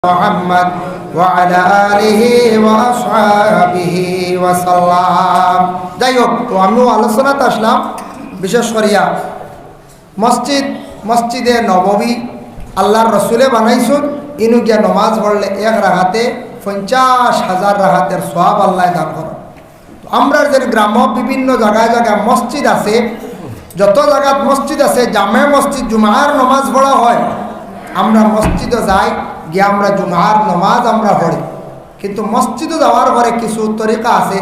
محمد وعلى آله وأصحابه وسلم যাই হোক তো আমি আলোচনাতে আসলাম বিশেষ করিয়া মসজিদে নববী আল্লাহর রসুলে বানাইছুন ইনু গিয়া নমাজ পড়লে এক রাকাতে 50,000 রাকাতের সওয়াব আল্লাহ দান করেন। তো আমরা যে গ্রাম বিভিন্ন জায়গায় জায়গায় মসজিদ আছে, যত জায়গাত মসজিদ আছে জামে মসজিদ জুমার নমাজ পড়া হয়, আমরা মসজিদে যাই গিয়ে আমরা জুমার নমাজ আমরা পড়ি। কিন্তু মসজিদে যাওয়ার পরে কিছু তরিকা আছে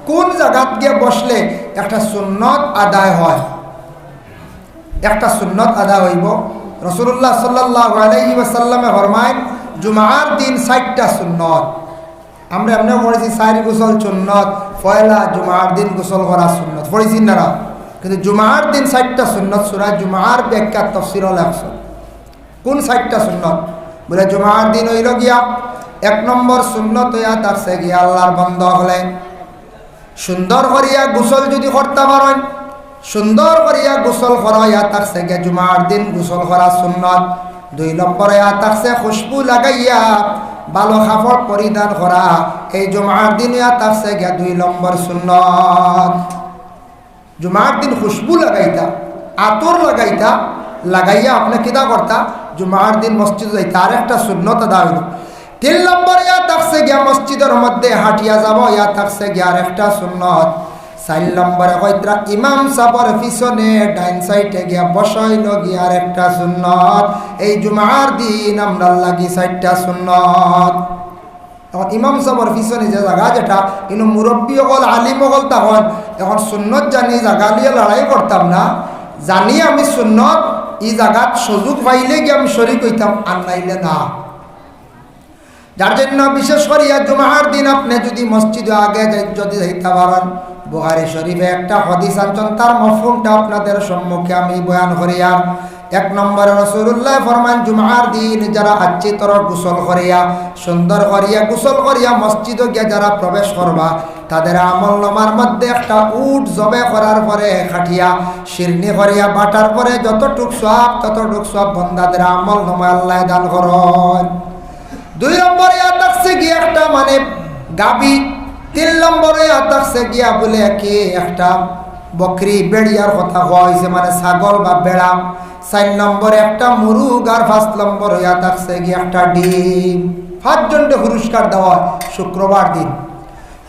কোন জায়গাত গিয়ে বসলে একটা সুন্নত আদায় হয়। একটা সুন্নত আদায় হইব। রাসূলুল্লাহ সাল্লাল্লাহু আলাইহি ওয়াসাল্লামে ফরমায় জুমার দিন 60টা সুন্নত। আমরা এমনি পড়েছি 4 গোসল সুন্নত, পয়লা জুমার দিন গোসল করা সুন্নত পড়েছি না, কিন্তু জুমার দিন 60টা সুন্নত। সূরা জুমার ব্যাখ্যা তাফসীরে লেখছে কোন 60টা সুন্নত বলে জুমার দিন হইল গিয়া 1 নম্বর সুন্নত হইয়া থাকছে গিয়া আল্লাহর বান্দা হলে সুন্দর করিয়া গোসল যদি করতে পারেন, সুন্দর করিয়া গোসল করা হইয়া থাকছে গিয়া জুমার দিন গোসল করা সুন্নত। 2 নম্বর হইয়া থাকছে খুশবু লাগাইয়া ভালো কাপড় পরিধান করা, এই জুমার দিন হইয়া থাকছে গিয়া 2 নম্বর সুন্নত। জুমার দিন খুশবু লাগাইতা, আতর লাগাইতা, লাগাইয়া আপনি কিতা করতা জুমার দিন মসজিদে যাইতা, আর একটা সুন্নত আদায় হইল। 3 নম্বর ইয়া থাকছে গিয়া মসজিদের মধ্যে হাঁটিয়া যাব, ইয়া থাকছে গিয়া আর একটা সুন্নত। 4 নম্বরে কইত্রা ইমাম সাহেবের পিছনে ডাইন সাইডে গিয়া বসাইল গিয়া আর একটা সুন্নত। এই জুমার দিন আমরা লাগি 4টা সুন্নত। এখন ইমাম সাহেবের পিছনে যে জায়গা যেটা ইনো মুরব্বী হল আলিম হল তখন এখন সুন্নত জানি জায়গা নিয়ে লড়াই করতাম না, জানি আমি সুন্নত এই জায়গাত সুযোগ পাইলে গিয়ে আমি শরীক হইতাম, আর নাইলে না। যার জন্য বিশেষ করিয়া জুমার দিন আপনি যদি মসজিদে আগে যদি যাইতে পারেন, বুখারী শরীফে একটা হাদিস আনছেন, তার মফহুমটা আপনাদের সম্মুখে আমি বয়ান করিয়া। 1 নম্বরে রাসূলুল্লাহ ফরমান জুমার দিন যারা আচ্ছি তর গোসল করিয়া সুন্দর করিয়া গোসল করিয়া মসজিদে গিয়া যারা প্রবেশ করবা, তাদের আমল নামার মধ্যে একটা উট জবে করার পরে খাটিয়া শিরনি করিয়া বাটার পরে যতটুক সওয়াব ততটুক সওয়াব বন্দাদের আমল নামায় আল্লাহ দান করেন। 2 নম্বরে থাকছে গিয়া একটা মানে গাবি। 3 নম্বরে থাকছে গিয়া বলে কি একটা বকরি বেড়িয়ার কথা হয়েছে, মানে ছাগল বা বেড়া। 4 নম্বরে একটা মুরুগ, আর 5 নম্বর হইয়া থাকছে গিয়া একটা ডিম। 5 জনকে পুরস্কার দেওয়া শুক্রবার দিন।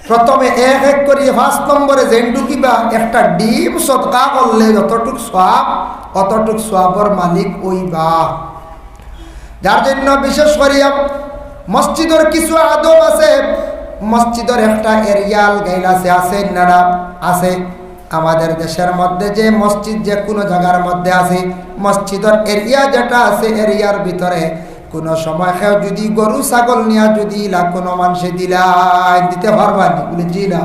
প্রথমে এক এক করিয়ে 5 নম্বরে জেন্ডুকিবা একটা ডিম সদকা করলে যতটুক সওয়াব অতটুক সওয়াবের মালিক ওইবা। যার জন্য বিশেষ করিয়া মসজিদের কিছু আদব আছে, মসজিদের একটা এরিয়াল গাইলাসে আছে নানা আছে। আমাদের দেশের মধ্যে যে মসজিদ যে কোনো জায়গার মধ্যে আছে, মসজিদের এরিয়া যেটা আছে এরিয়ার ভিতরে কোনো সময় কেউ যদি গরু ছাগল নিয়া যদি কোনো মানুষে দিতে পারবানি বলে জি না।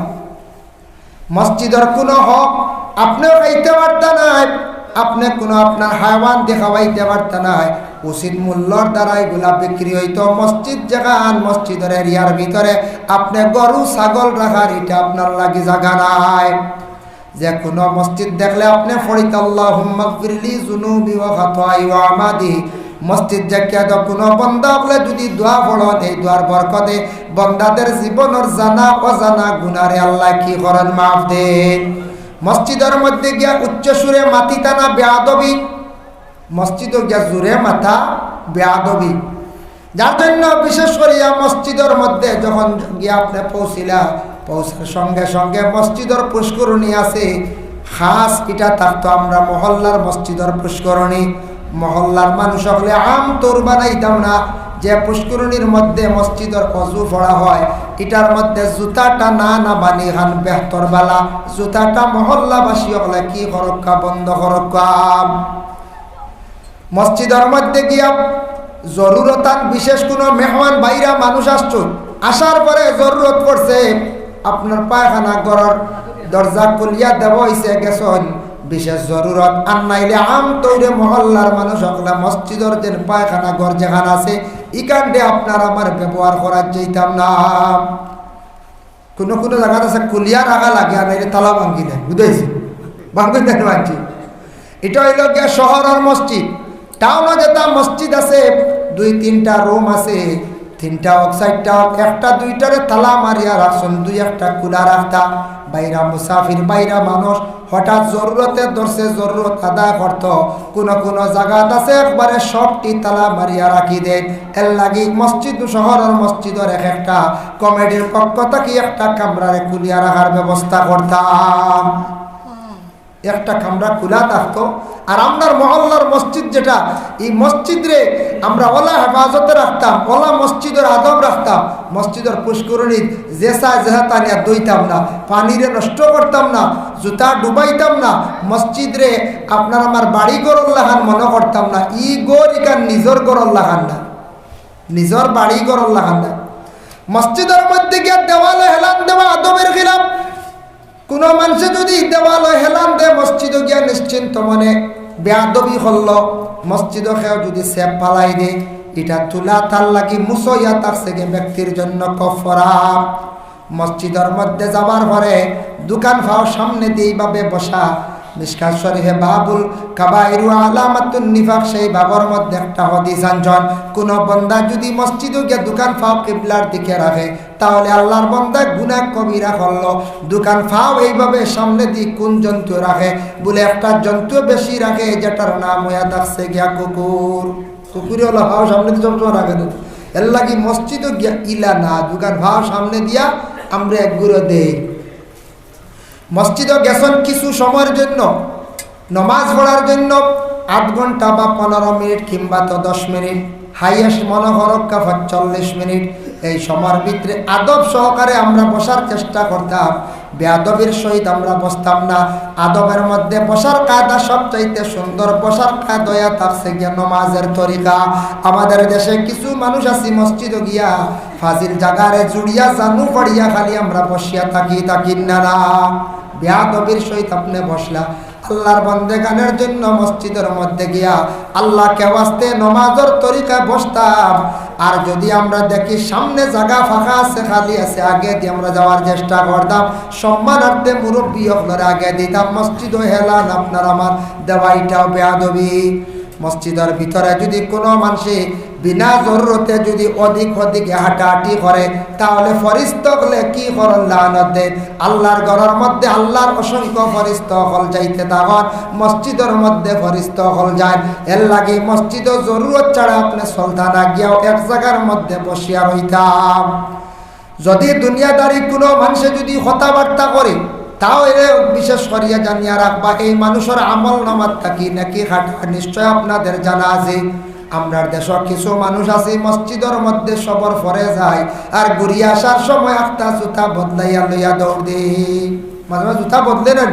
মসজিদের কোনো হক আপনিও খাইতে পারতা নাই, আপনি কোনো আপনার হায়াওয়ান দেখাবাইতে পারতা নাই, উচিত মূল্যর দ্বারা এগুলা বিক্রি হইতো। মসজিদ যেখান মসজিদের এরিয়ার ভিতরে আপনি গরু ছাগল রাখার এটা আপনার লাগি জায়গা নাই। যে কোনো মসজিদ দেখলে আপনি ফরিত আল্লাহুম্মা গফিরলি যুনুবি ওয়া খাতাই ওয়া আমাদি। মসজিদ জাকিয়া তো কোনো বন্দা বলে যদি দোয়া পড়েন, এই দোয়ার বরকতে বন্দাদের জীবনের জানা অজানা গুনারে আল্লাহ কি করেন মাফ দেন। মসজিদের মধ্যে গিয়া উচ্চ সুরে মাতি টানা বেয়াদবি, মসজিদে গিয়া জোরে মাথা বেয়াদবি। যার জন্য বিশেষ করিয়া মসজিদের মধ্যে যখন গিয়া আপনি পৌঁছার সঙ্গে সঙ্গে মসজিদের পুষ্করণী আছে খাস, এটা থাকতো আমরা মহল্লার মসজিদের পুষ্করণী। মহল্লার মানুষ হলে আম তোর বানাইতাম না, যে পুষ্করণীর মধ্যে মসজিদের অজু পড়া হয় এটার মধ্যে জুতাটা না বানি খান বেহতর বালা, জুতাটা মহল্লাবাসী হলে কি করক্কা বন্ধ করক্কা। মসজিদের মধ্যে গিয়া জরুরতান বিশেষ কোনো মেহমান বাইরা মানুষ আসার পরে জরুরত পড়ছে আপনার পায়খানা ঘরের দরজা খুলিয়া দেব হইছে গেছন বিশেষ জরুরত, আর নাইলে আম তৈরে মহল্লার মানুষ সকলে মসজিদের যে পায়খানা ঘর যেখানে আছে ইকান্ডে আপনার আমার ব্যবহার করার যেতাম না। কোনো কোনো জায়গা আছে খুলিয়া রাখা লাগে, আর নাইলে তালা ভাঙ্গি নেয়, বুঝেছি ভাঙ্গি দেন মানছি। এটা হইল গিয়া শহরের মসজিদ। টাউনে যেটা মসজিদ আছে 2-3টা রুম আছে, তিনটা হোক চারটা হোক, একটা দুইটারে তালা মারিয়া রাখছেন, দুই একটা খোলা রাখতা। বাইরা মুসাফির, বাইরা মানুষ হঠাৎ জরুরতে ধরছে, জরুরত আদায় করত, কোন কোন জায়গাত আছে একবারে সবটি তালা মারিয়া রাখি দেন। এর লাগি মসজিদ, শহরের মসজিদের এক একটা কমিটির পক্ষ থেকে একটা কামরারে খুলিয়া রাখার ব্যবস্থা করতাম। একটা কামরা খোলা থাকতো। আর আপনার মহল্লার মসজিদ যেটা, এই মসজিদ রে আমরা ওলা হেফাজতে রাখতাম, ওলা মসজিদের আদব রাখতাম। মসজিদের পুষ্করণী জেসা জেহাতা নিয়ে দইতাম না, পানিরে নষ্ট করতাম না, জুতা ডুবাইতাম না। মসজিদ রে আপনার আমার বাড়ি গরল লাগান মনে করতাম না। ই গর ইকান নিজের গরল লাগান না, নিজের বাড়ি গরল লাগান না। মসজিদের মধ্যে গিয়ে দেওয়ালে হেলান দেওয়া আদবের খিলাফ। কোন মানুষে যদি দেওয়ালে হেলান দে মসজিদে গিয়া নিশ্চিন্ত মনে বেয়াদবি হল, মসজিদে খেয়েও যদি সেপ পালাই দে, এটা তুলা তার লাগি মুসইয়া তার থেকে ব্যক্তির জন্য কফরা। মসজিদের মধ্যে যাবার পরে দোকান ফাও সামনে দিয়ে এইভাবে বসা। মিশকাত শরীফে বাবুল কাবাইরু আলামাতুন নিফাক, সেই বাবর মধ্যে একটা হাদিস আনজন, কোন বান্দা যদি মসজিদে গিয়ে দোকান ফাও কিবলার দিকে রাখে, তাহলে আল্লাহর বান্দা গুনাহ কবিরা করলো। দোকান ফাও এইভাবে সামনে দিয়ে কোন জন্তু রাখে? বলে একটা জন্তু বেশি রাখে, যেটার নাম হইয়া থাকছে গিয়া কুকুর। কুকুরে হলো ফাও সামনে দিয়ে জন্তু রাখে না। এর লাগি মসজিদে গিয়া ইলা না, দোকান ফাও সামনে দিয়া আমরা এক গুঁড়ো দেই। মসজিদে গেছেন কিছু সময়ের জন্য, নমাজ পড়ার জন্য 8 ঘন্টা বা 15 মিনিট কিংবা তো 10 মিনিট, হাইয়েস্ট মনে হরক্কা 40 মিনিট। এই সময়ের ভিতরে আদব সহকারে আমরা বসার চেষ্টা করতাম, বেয়াদবের সহিত আমরা বসতাম না। আদবের মধ্যে বসার কায়দা সবচাইতে সুন্দর, বসার কায়দা থাকছে গিয়া নমাজের তরিকা। আমাদের দেশে কিছু মানুষ আছে মসজিদে গিয়া ফাজিল জাগারে জুড়িয়া জানু পড়িয়া খালি আমরা বসিয়া থাকি না। বেয়াদবের সহিত আপনি বসলা, আল্লাহর বন্দেগানের জন্য মসজিদের মধ্যে গিয়া আল্লাহকে ওয়াস্তে নমাজের তরিকা বসতাম। আর যদি আমরা দেখি সামনে জায়গা ফাঁকা আছে, খালি আছে, আগে দিয়ে আমরা যাওয়ার চেষ্টা করতাম। সম্মানার্থে মুরব্বী হলরে আগে দিতাম। মসজিদও হেলান আপনার আমার দেওয়াইটাও বেয়াদবি। মসজিদের ভিতরে যদি কোনো মানুষে বিনা জরুরতে যদি অধিক হাঁটাহাঁটি করে, তাহলে ফরিস্ত হলে কি করেন? লানত দেন। আল্লাহর ঘরের মধ্যে আল্লাহর অসংখ্য ফরিস্ত হল যাইতে তখন মসজিদের মধ্যে ফরিস্ত হল যায়। এর লাগে মসজিদে জরুরত ছাড়া আপনি চলতা না গিয়াও এক জায়গার মধ্যে বসিয়া রইতাম। যদি দুনিয়াদারি কোনো মানুষে যদি কথাবার্তা করে, তাও এর বিশেষ করিয়া জানিয়া রাখবা, এই মানুষের আমল নামাত থাকি নাকি হাঁটা নিশ্চয় আপনাদের জানা আছে। আমরা দেশের কিছু মানুষ আছে মসজিদের মধ্যে সবর ফরে যায়, আর ঘুরিয়ে আসার সময় একটা জুতা বদলাইয়া লইয়া দৌড় দিই। মাঝে মাঝে জুতা বদলে নেন।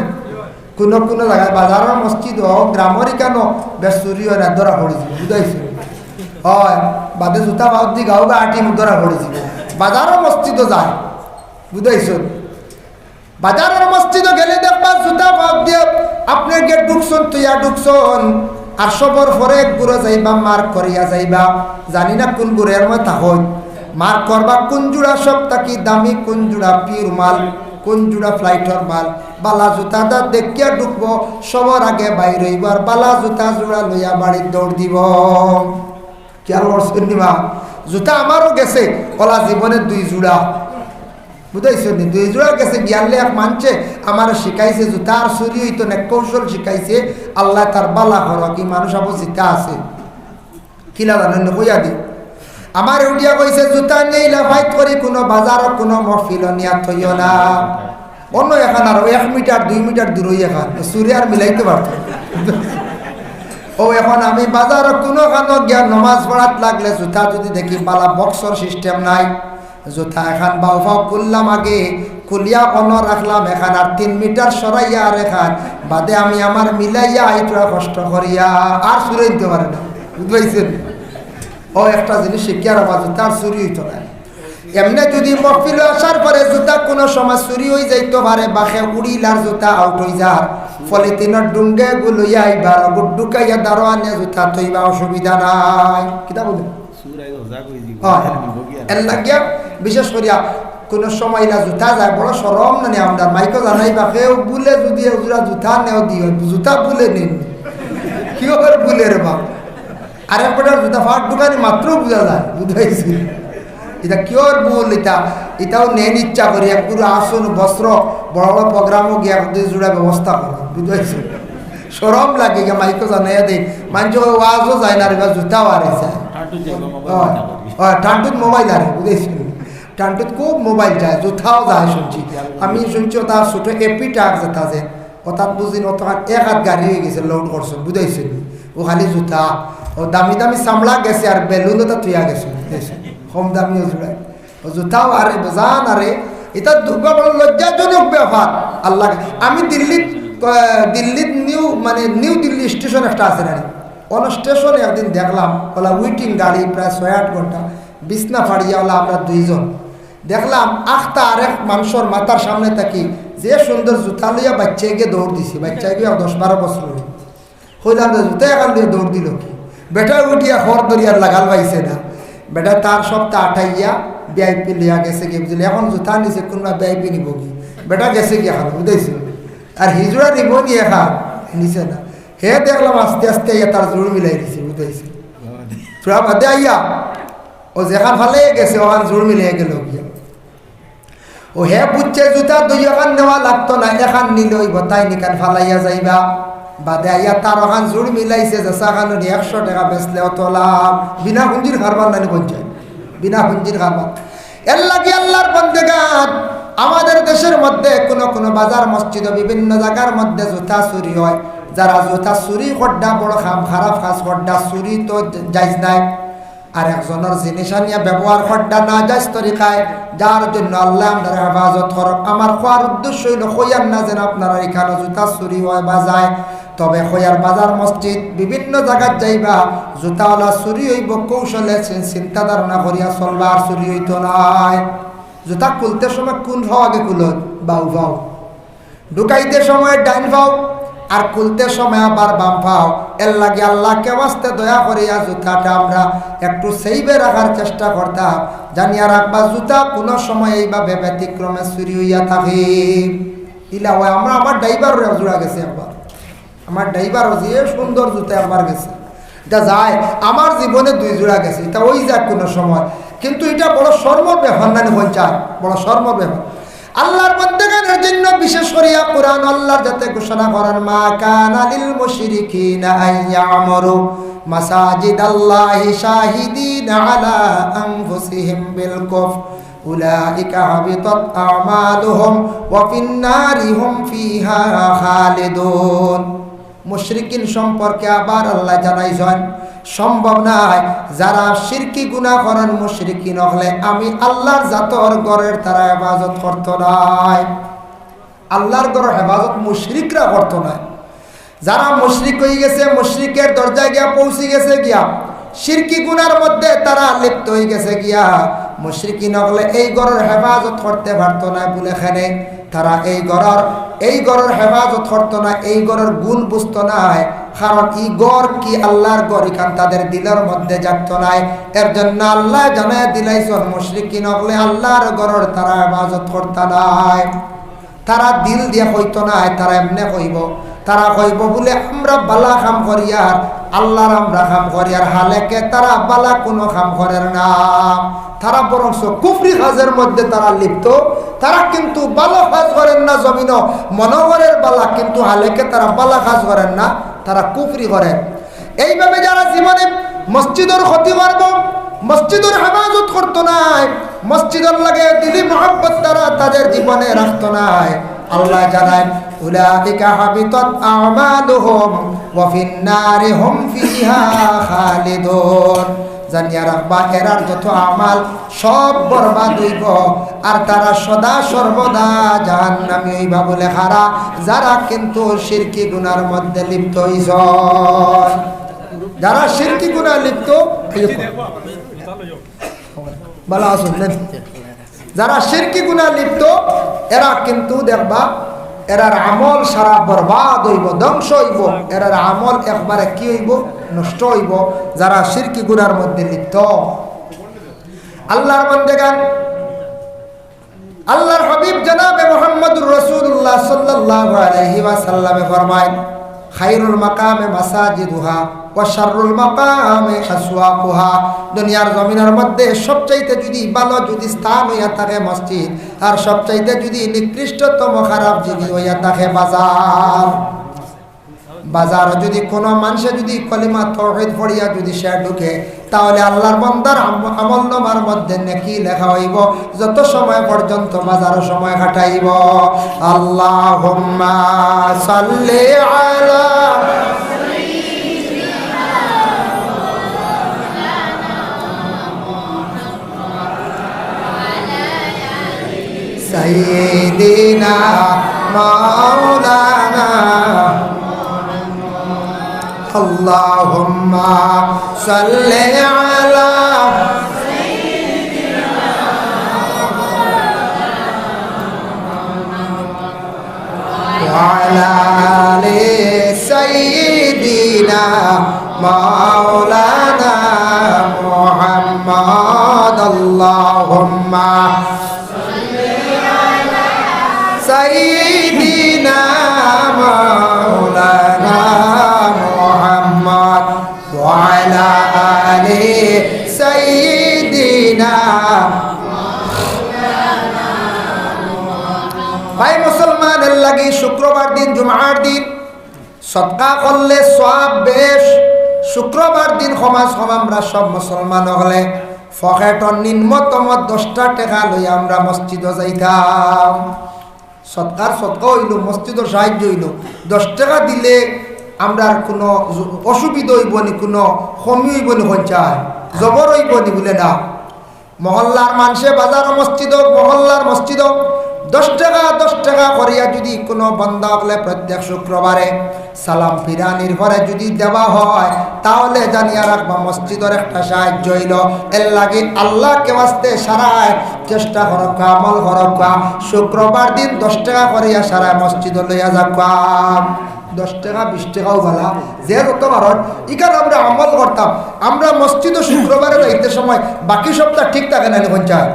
কোনো কোনো জায়গায় বাজারের মসজিদ হোক, গ্রামেরই কেন বেশ চুরি হয় না, ধরা পড়েছিল, বুঝাইছে হয় বাদে জুতা বাদ দি গাও বা আটি ধরা পড়েছিল। বাজারের মসজিদও যায়, বুঝাইছ। বাজারের মসজিদে গেলে দেখবা জুতা বাদ দিয়ে আপনি গেট ঢুকছন, তুইয়া ঢুকছন, আর সবর পরে এক গুঁড়ো যাইবা মার্ক করিয়া যাইবা। জানি না কোন গুঁড়ের মধ্যে হই মার্ক করবা, কোন জোড়া সব থাকি দামি, কোন জোড়া পিওর মাল, কোন জোড়া ফ্লাইটর মাল। বালা জুতাটা দেখিয়া ঢুকবো, সবার আগে বাইর হইব, আর বালা জুতা জোড়া লইয়া বাড়ির দৌড় দিব। খেয়াল করছেন নিবা? জুতা আমারও গেছে ওলা জীবনে 2 জোড়া, বুঝাইছ নি? 2 জোড়া গেছে। গিয়ালে এক মানছে আমার শিখাইছে জুতা আর চুরি হইতো না, কৌশল শিখাইছে। আল্লাহ তার বালা করো কি মানুষ আবু জিতা আছে কিনা জানেন কইয়া দি। আমার উঠিয়া কইছে জুতা নেই লাফাইত করি কোনো বাজার কোনো মহফিল নিয়া থইও না। অন্য এখন আর 1 মিটার 2 মিটার দূরই এখন চুরি আর মিলাইতে পারত। ও এখন আমি বাজার কোনো খানো গিয়া নমাজ পড়াত লাগলে জুতা যদি দেখি বালা বক্সর সিস্টেম নাই, জুতা এখান বাউ ফাউ করলাম, আগে খুলিয়া কোনো রাখলাম, এখান আর 3 মিটার সরাইয়া আর এখান বাদে আমি আমার মিলাইয়া আইটা কষ্ট করিয়া আর চুরি দিতে পারে না, বুঝতে। ও একটা জিনিস শিখিয়া রাখবা, জুতা আর চুরি হইতো না। এমনি যদি মহফিল আসার পরে জুতা কোনো সময় চুরি হয়ে যাইতে পারে, বাসে উড়িল আর জুতা আউট হয়ে যার পলিথিনের ডুঙ্গে গুলইয়া আইবার ঢুকাইয়া দারোয়ানে জুতা থইবা, অসুবিধা নাই। কিতা বলেন? এর লাগিয়া বিশেষ করিয়া কোনো সময় না জুতা যায় বড় সরম না নেই। আমরা মাইকো জানাই বা কেউ বুলে যদি জুতা নেও দিও, জুতা বুলে নিন কি হবে বুলে রে বাপ। আর একটার জুতা ফাট ঢুকানি মাত্র বোঝা যায়, বুঝাইছি। এটা কিওর ভুল, এটাও নেন ইচ্ছা করি একটু আসুন বস্ত্র বড় বড় প্রোগ্রামও গিয়ে দুই জোড়া ব্যবস্থা করো, বুঝতে সরম লাগে গিয়ে মাইকো জানাই দেয় মানুষ ওয়াজও যায় না, এবার জুতাও আরেছে ঠান্ডুত মোবাইল আরে বুঝেছি, ঠান্ডুত খুব মোবাইল যায়, জুতাও যায় শুনছি। আমি শুনছি তার ছোট এপি টাক যেটা আছে অর্থাৎ বুঝিন অতখান এক হাত গাড়ি হয়ে গেছে লোড করছো, বুঝাইছেন ও খালি জুতা ও দামি দামি চামড়া গেছে আর বেলুনও তা থুয়া গেছে, বুঝেছেন কম দামিও জুড়ায় ও জুতাও আরে জান আরে, এটা বড় লজ্জাজনক ব্যাপার। আল্লাহ আমি দিল্লিত নিউ দিল্লি স্টেশন একটা আছে না, অন স্টেশনে একদিন দেখলাম ওলা উইটিং গাড়ি প্রায় 6-8 ঘন্টা বিছনা ফাড়িয়া ওলা আমরা দুইজন দেখলাম আখতা আরেক মানুষের মাথার সামনে থাকি যে সুন্দর জুতা লইয়া বাচ্চায় গিয়ে দৌড় দিছি, বাচ্চায় গিয়ে 10-12 বছর হইলাম জুতা এখান দিয়ে দৌড় দিল কি, বেটা উঠিয়া খর দরিয়ার লাগাল পাইছে না, বেটা তার সপ্তাহ আঠাইয়া VIP লিয়া গেছে গিয়ে বুঝলি, এখন জুতা নিছে কোনবা VIP নিব কি, বেটা গেছে গিয়ে খালো বুঝাইছিল, আর হিজড়া নিব নিয়ে খা নিছে না, হে দেখলাম আস্তে আস্তে আইয়া তার জোর মিলাই দিছে, বুঝাইছে থোড়া বাদে আইয়া ও যেখান ফালে গেছে ওখান জোর মিলাই গেল গিয়া, ও হে বুঝছে জুতা 2 এখান নেওয়া লাগতো না, এখান নিলে ওই বতাই নিকান ফালাইয়া যাইবা, বাদে আইয়া তার ওখান জোর মিলাইছে যে চাখানো 100 টাকা বেচলে অত লাভ, বিনা পুঞ্জির খারবার নানি পঞ্চায়েত, বিনা পুঞ্জির খারবার। এর লাগে আল্লাহর বন্দেগান আমাদের দেশের মধ্যে কোনো বাজার মসজিদ বিভিন্ন জায়গার মধ্যে জুতা চুরি হয়, যারা জুতা চুরি করডা বড় খারাপ কাজ করডা, চুরি তো যাইজ নাই, আর একজনের জিনিস আনিয়া ব্যবহার করডা না যাইজ তরিকায়, যার জন্য আল্লাহ আপনারা হেফাজত করক। আমার খোয়ার উদ্দেশ্য হইল খোয়ার না যেন আপনারা এখানে জুতা চুরি হয় বা যায়, তবে খোয়ার বাজার মসজিদ বিভিন্ন জায়গায় যাইবা জুতাওয়ালা চুরি হইব কৌশলে চিন্তা ধারণা করিয়া চলবা, আর চুরি হইতো নাই। জুতা খুলতে সময় কোন ভাও আগে খুলত, বাউ ভাও, ঢুকাইতে সময় ডাইন ভাও, আর খুলতে সময় আবার বাম ভাও। এর লাগে আল্লাহকে বাস্তে দয়া করিয়া জুতাটা আমরা একটু সেইবে রাখার চেষ্টা করতাম, জানিয়া রাখবা জুতা কোনো সময় এইভাবে ব্যতিক্রমে চুরি হইয়া থাকে। ইলা হয় আমরা আমার ড্রাইভার জোড়া গেছে একবার, আমার ড্রাইভার যে সুন্দর জুতা একবার গেছে, এটা যায় আমার জীবনে 2 জোড়া গেছে, এটা ওই যাক কোনো সময়, কিন্তু এটা বড় শর্মর ব্যাপার না পঞ্চায়েত, বড় শর্মর ব্যাপার। আল্লাহর বান্দাগণের জন্য বিশেষ করিয়া কুরআন আল্লাহর যাতে ঘোষণা করেন মা কানা লিল মুশরিকিনা আইয়ামরু মাসাজিদাল্লাহি শাহিদিনা আলা আনফুসিহিম বিল কুফর উলাইকা হাবিতাত আমালুহুম ওয়া ফিন নারি হুম ফিহা খালিদুন। মুশরিকিন সম্পর্কে আবার আল্লাহ জানাইছেন সম্ভব নাই যারা শিরকি গুনাহ করেন মুশরিকিন হলে আমি আল্লাহর জাতর ঘরের তারা হেফাজত করত নাই, আল্লাহর ঘরের হেফাজত মুশরিকরা করত না। যারা মুশরিক হয়ে গেছে, মুশরিকের দরজায় গিয়া পৌঁছে গেছে গিয়া শিরকি গুনার মধ্যে তারা লিপ্ত হয়ে গেছে গিয়া, মুশরিকিন হলে এই ঘরের হেফাজত করতে পারতো না বলে খানে তারা এই ঘরের হেফাজত করতো না, এই ঘরের গুণ বুঝতো নাই, কারণ এই ঘর কি আল্লাহর ঘর এখান তাদের দিলের মধ্যে জাগতো নাই। এর জন্য আল্লাহ জানায় দিলাইছেন মুশরিকিন হলে আল্লাহর ঘরের তারা হেফাজত করতো নাই, তারা দিল দিয়ে কইতো নাই, তারা এমনি কইব, তারা কইব বলে আমরা বালা কাম করি আর আল্লাহর আমরা কাম করি, আর হালেকে তারা বালা কোনো কাম করেন না, তারা বরং কুফরি কাজের মধ্যে তারা লিপ্ত, তারা কিন্তু ভালো কাজ করেন না জমিন মনোহরের বালা, কিন্তু হালেকে তারা বালা কাজ করেন না, তারা কুফরি করেন। এইভাবে যারা জীবনে মসজিদের ক্ষতি করব, মসজিদের হেফাজত করতো নাই, মসজিদের লাগে দিলি মহব্বত তারা তাদের জীবনে রাখতো নাই, আল্লাহ জানায় উলাইকা হাবিতাত আমালুহুম ওয়া ফিন নারি হুম ফিহা খালিদুন। জানিয়া রাখবা এরার যত আমাল সব বরবাদ হইব, আর তারা সদা সর্বদা জাহান্নামী হইবা বলে খারা যারা কিন্তু শিরকি গুনার মধ্যে লিপ্ত হইছ। যারা শিরকি গুনাহ লিপ্ত, ভালো আসুন, যারা শিরকি গুনাহ লিপ্ত এরা কিন্তু দেখবা এরার আমল সারা বরবাদ হইব, ধ্বংস হইব, এরার আমল একবারে কি হইব, নষ্ট হইব, যারা শিরকি গুনার মধ্যে লিপ্ত। আল্লাহর বান্দাগণ, আল্লাহর হাবিব জনাবে মুহাম্মদুর রাসূলুল্লাহ সাল্লাল্লাহু আলাইহি ওয়াসাল্লামে ফরমায় খায়রুল মাকামে মাসাজিদুহা ওয়া শাররুল মাকামে আসওয়াকুহা। দুনিয়ার জমিনের মধ্যে সবচাইতে যদি ভালো যদি স্থান হইয়া থাকে মসজিদ, আর সবচাইতে যদি নিকৃষ্টতম খারাপ যদি হইয়া থাকে বাজার। বাজার যদি কোনো মানুষে যদি কলিমা তাওহীদ পড়িয়া যদি সে ঢুকে, তাহলে আল্লাহর বান্দার আমলনামার মধ্যে নেকি লেখা হইব যত সময় পর্যন্ত বাজার সময় কাটাইব। আল্লাহুম্মা সাল্লি আলা সাইয়্যিদিনা মাওলানা اللهم صل على سيدنا وعلى آل سيدنا مولانا محمد اللهم صل على سيدنا مولانا وعلى آل سيدنا ভাই মুসলমানের লাগি শুক্রবার দিন জুমার দিন সদকা করলে সওয়াব বেশ। শুক্রবার দিন সমাজ আমরা সব মুসলমান হলে পকেটর নিম্নতম 10টা টাকা লই আমরা মসজিদে যাইতাম। সদকা হইল মসজিদের সাহায্য হইল। 10 টাকা দিলে আমরা কোনো অসুবিধা হইব নি, কোনো কমি হইব নি, সঞ্চায় জবর হইব নি বলে না। মহল্লার মানুষে বাজার মসজিদ মহল্লার মসজিদ 10 টাকা করিয়া যদি কোনো বন্ধা হলে প্রত্যেক শুক্রবারে সালাম ফিরানির ঘরে যদি দেওয়া হয়, তাহলে জানিয়া রাখবা মসজিদের একটা সাহায্য হইল। এর লাগে আল্লাহকে বাস্তে সারায় চেষ্টা করক, আমল করক। শুক্রবার দিন 10 টাকা করিয়া সারায় মসজিদ লইয়া যাবা। 10 টাকা 20 টাকাও ভালা, যে যত ভারত ইকান আমরা আমল করতাম। আমরা মসজিদ শুক্রবারে যাইতে সময় বাকি সপ্তাহ ঠিক থাকে না পঞ্চায়েত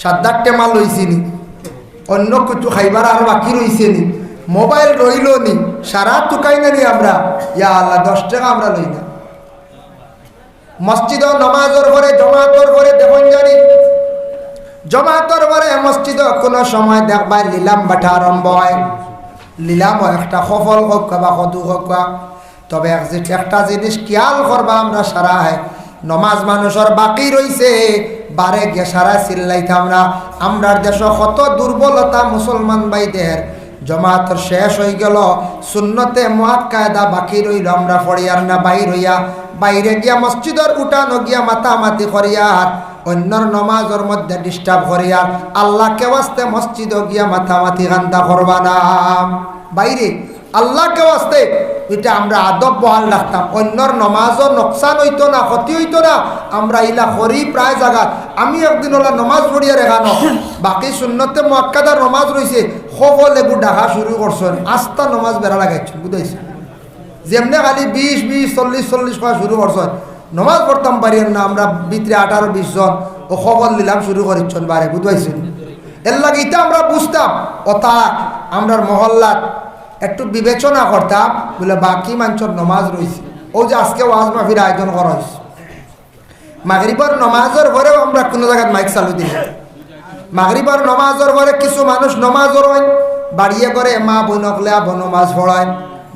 7-8 টেমা লইছি নি, অন্য কিছু খাইবার আর বাকি রইছে নি, মোবাইল রইল নি, সারা টুকাই না নি আমরা। ইয়া আল্লাহ 10 টাকা আমরা লই না। মসজিদ নমাজর পরে জমাতর পরে দেখুন জানি জমাতর পরে মসজিদ কোনো সময় দেখবার লিলাম বাটা আরম্ভ হয়। লিলাম একটা সফল হোক বা সদু হোক, তবে একটা জিনিস খেয়াল করবা আমরা সারা হয় নমাজ মানুষের বাকি রইছে বারে গিয়ে সারা চিল্লাইতাম না। আমরার দেশ কত দুর্বলতা মুসলমান ভাইদের, জমাতর শেষ হয়ে গেল, সুন্নতে মুআক্কাদা বাকি রইল, আমরা ফড়িয়ার না বাইর হইয়া বাইরে গিয়া মসজিদের উঠানো গিয়া মাতামাতি করিয়ার অন্যর নমাজের মধ্যে ডিস্টার্ব করিয়ার আল্লাহকে ওয়াস্তে মসজিদ গিয়া মাতামাতি কান্দা করবা না। বাইরে আল্লাহকে ওয়াস্তে এটা আমরা আদব বহাল রাখতাম। অন্যর নমাজও নোকসান হইতো না, ক্ষতি হইতো না, আমরা ইলা করি প্রায় জায়গাত। আমি একদিন ওলা নমাজ পড়িয়া রেখানো, বাকি সুন্নতে মুআক্কাদার নমাজ রয়েছে, সকল এগু ডাকা শুরু করছেন, আস্থা নমাজ বেড়া লাগাইছেন, বুঝাইছেন। যেমনি খালি 20 40 করা শুরু করছেন, নমাজ পড়তাম পারিয়েন না। আমরা ভিতরে 18-20 জন ও খবর নিলাম শুরু করেছেন বারে, বুঝাইছেন। এর লাগে এটা আমরা বুঝতাম, ওটা আমরা মহল্লাত একটু বিবেচনা করতাম বলে বাকি মানুষের নমাজ রয়েছে। ও যে আজকে ওয়াজ মাহফিল আয়োজন করা হয়েছে, মাগরিবের নমাজের পরেও আমরা কোনো জায়গায় মাইক চালু দিই। মাগরিবের নমাজের পরে কিছু মানুষ নমাজের হয় বাড়িয়ে করে মা বোনকলে নমাজ পড়ায়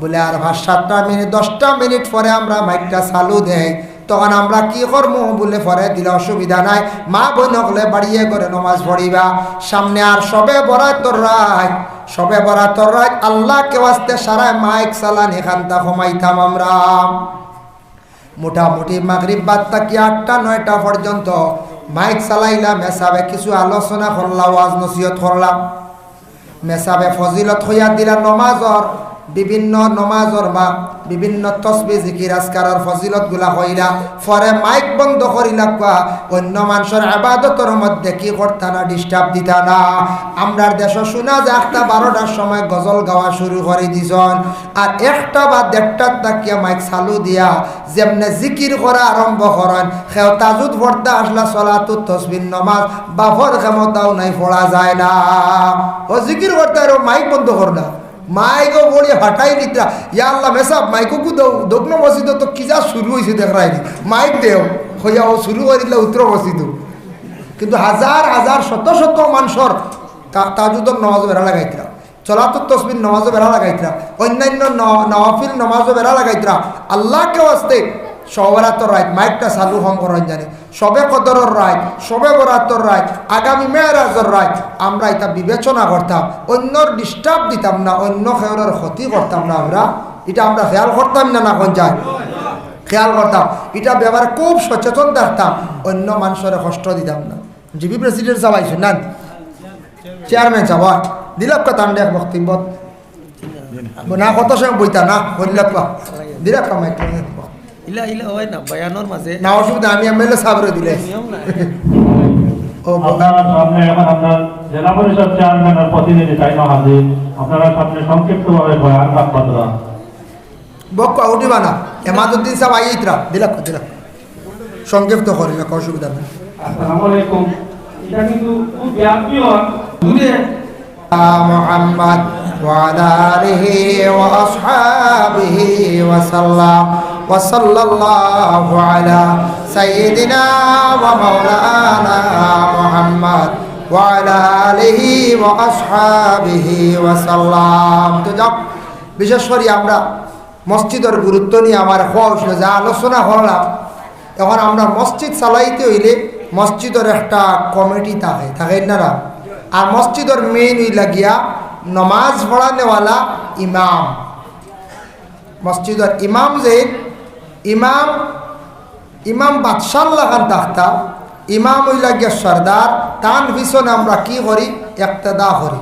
বলে, আর 7টা মিনিট 10টা মিনিট পরে আমরা মাইকটা চালু দেয়, তখন আমরা কি করবো বলে পরে দিলে অসুবিধা নাই, মা বোনকলে বাড়িয়ে করে নমাজ পড়িবা। সামনে আর সবে বরাতর রাত আল্লাহকে ওয়াস্তে সারায় মাইক চালান এখানটা কমাইতাম আমরা। মোটামুটি মাগরিব বাদ থাকি 8টা-9টা পর্যন্ত মাইক চালাইলাম, মেসাবে কিছু আলোচনা করলাম, ওয়াজ নসিহত করলাম, মেসাবে ফজিলত হইয়া দিলা নমাজর বিভিন্ন নমাজর বা বিভিন্ন তসবিহ জিকির আজকারের ফজিলত গুলা হইলা। পরে মাইক বন্ধ করিলা, কোয়া অন্য মানুষের ইবাদতের মধ্যে কি করতা না, ডিস্টার্ব দিতা না। আমরার দেশ শোনা যে 1টা-12টার সময় গজল গাওয়া শুরু করে দিছন, আর 1টা বা 1:30টার তাকিয়া মাইক চালু দিয়া যেমনে জিকির করা আরম্ভ করেন, সেও তাজুদ পড়তে আসলা সলাতুত তসবিহ নমাজ বাফর ক্ষমতাও নাই, পড়া যায় না। ও জিকির করতে আর মাইক বন্ধ করলা, মাইকও বড়িয়ে হাঁটাই নিতরা ইয়া আল্লাহ মেসাব মাইকো কু দগ্ন মসজিদ তো কি যা শুরু হয়েছে দেখাই দি মাইক দেও হইয়া ও শুরু করে দিলে উত্তর মসজিদ কিন্তু হাজার হাজার শত শত মানুষের তাজুদর নমাজও বেড়া লাগাইতরা চলাতুর তসবির নমাজও বেড়া লাগাইতরা অন্যান্য নওয়াফিল নমাজও বেড়া লাগাইতরা আল্লাহকে আসতে সবরাতর রায় মাইকটা চালু হম করেন জানি সবে কদরের রায় সবে বরাতর রায় আগামী মেয়েরাজর রায় আমরা এটা বিবেচনা করতাম অন্যর ডিস্টার্ব দিতাম না অন্য খেয়ের ক্ষতি করতাম না এটা আমরা খেয়াল করতাম না কোন যায় খেয়াল করতাম এটা ব্যাপারে খুব সচেতন থাকতাম অন্য মানুষের কষ্ট দিতাম না জিপি প্রেসিডেন্ট সাহেব আইসুন না চেয়ারম্যান সাহেব দিলাপ কথা এক বক্তব্য না কত সময় বইতা না বললাম দিলাপ কামাই ইলা ইলা হয় না বয়ানোর মাঝে না অসুবিধা আমি এমএলএ সাহেবরে দিলে আপনারা সামনে এখন আপনার জেলা পরিষদ চেয়ারম্যানের প্রতিনিধি তাই না হাজির আপনারা সামনে সংক্ষিপ্তভাবে বয়ান বাকপত্র বক উঠিবা না এমাদুদ্দিন সাহেব আইতরা দিলাপ সংক্ষিপ্ত করি না অসুবিধা নেই আসসালামু আলাইকুম এটা কিন্তু খুব ব্যাপীয় দূরে محمد وعلى آله وأصحابه وسلم وصلى الله على سيدنا ومولانا محمد وعلى آله وأصحابه وسلم তো যাক বিশেষ করে আমরা মসজিদের গুরুত্ব নিয়ে আমার খোঁজ যা আলোচনা করলাম এখন আমরা মসজিদ চালাইতে হইলে মসজিদের একটা কমিটি থাকে না আর মসজিদের মেইন লাগিয়া নমাজ পড়ানেওয়ালা ইমাম মসজিদের ইমাম যে ইমাম বাদশাহ লাগান থাকতা ইমাম ওই লাগিয়া সর্দার তান পিছনে আমরা কি করি একতেদা করি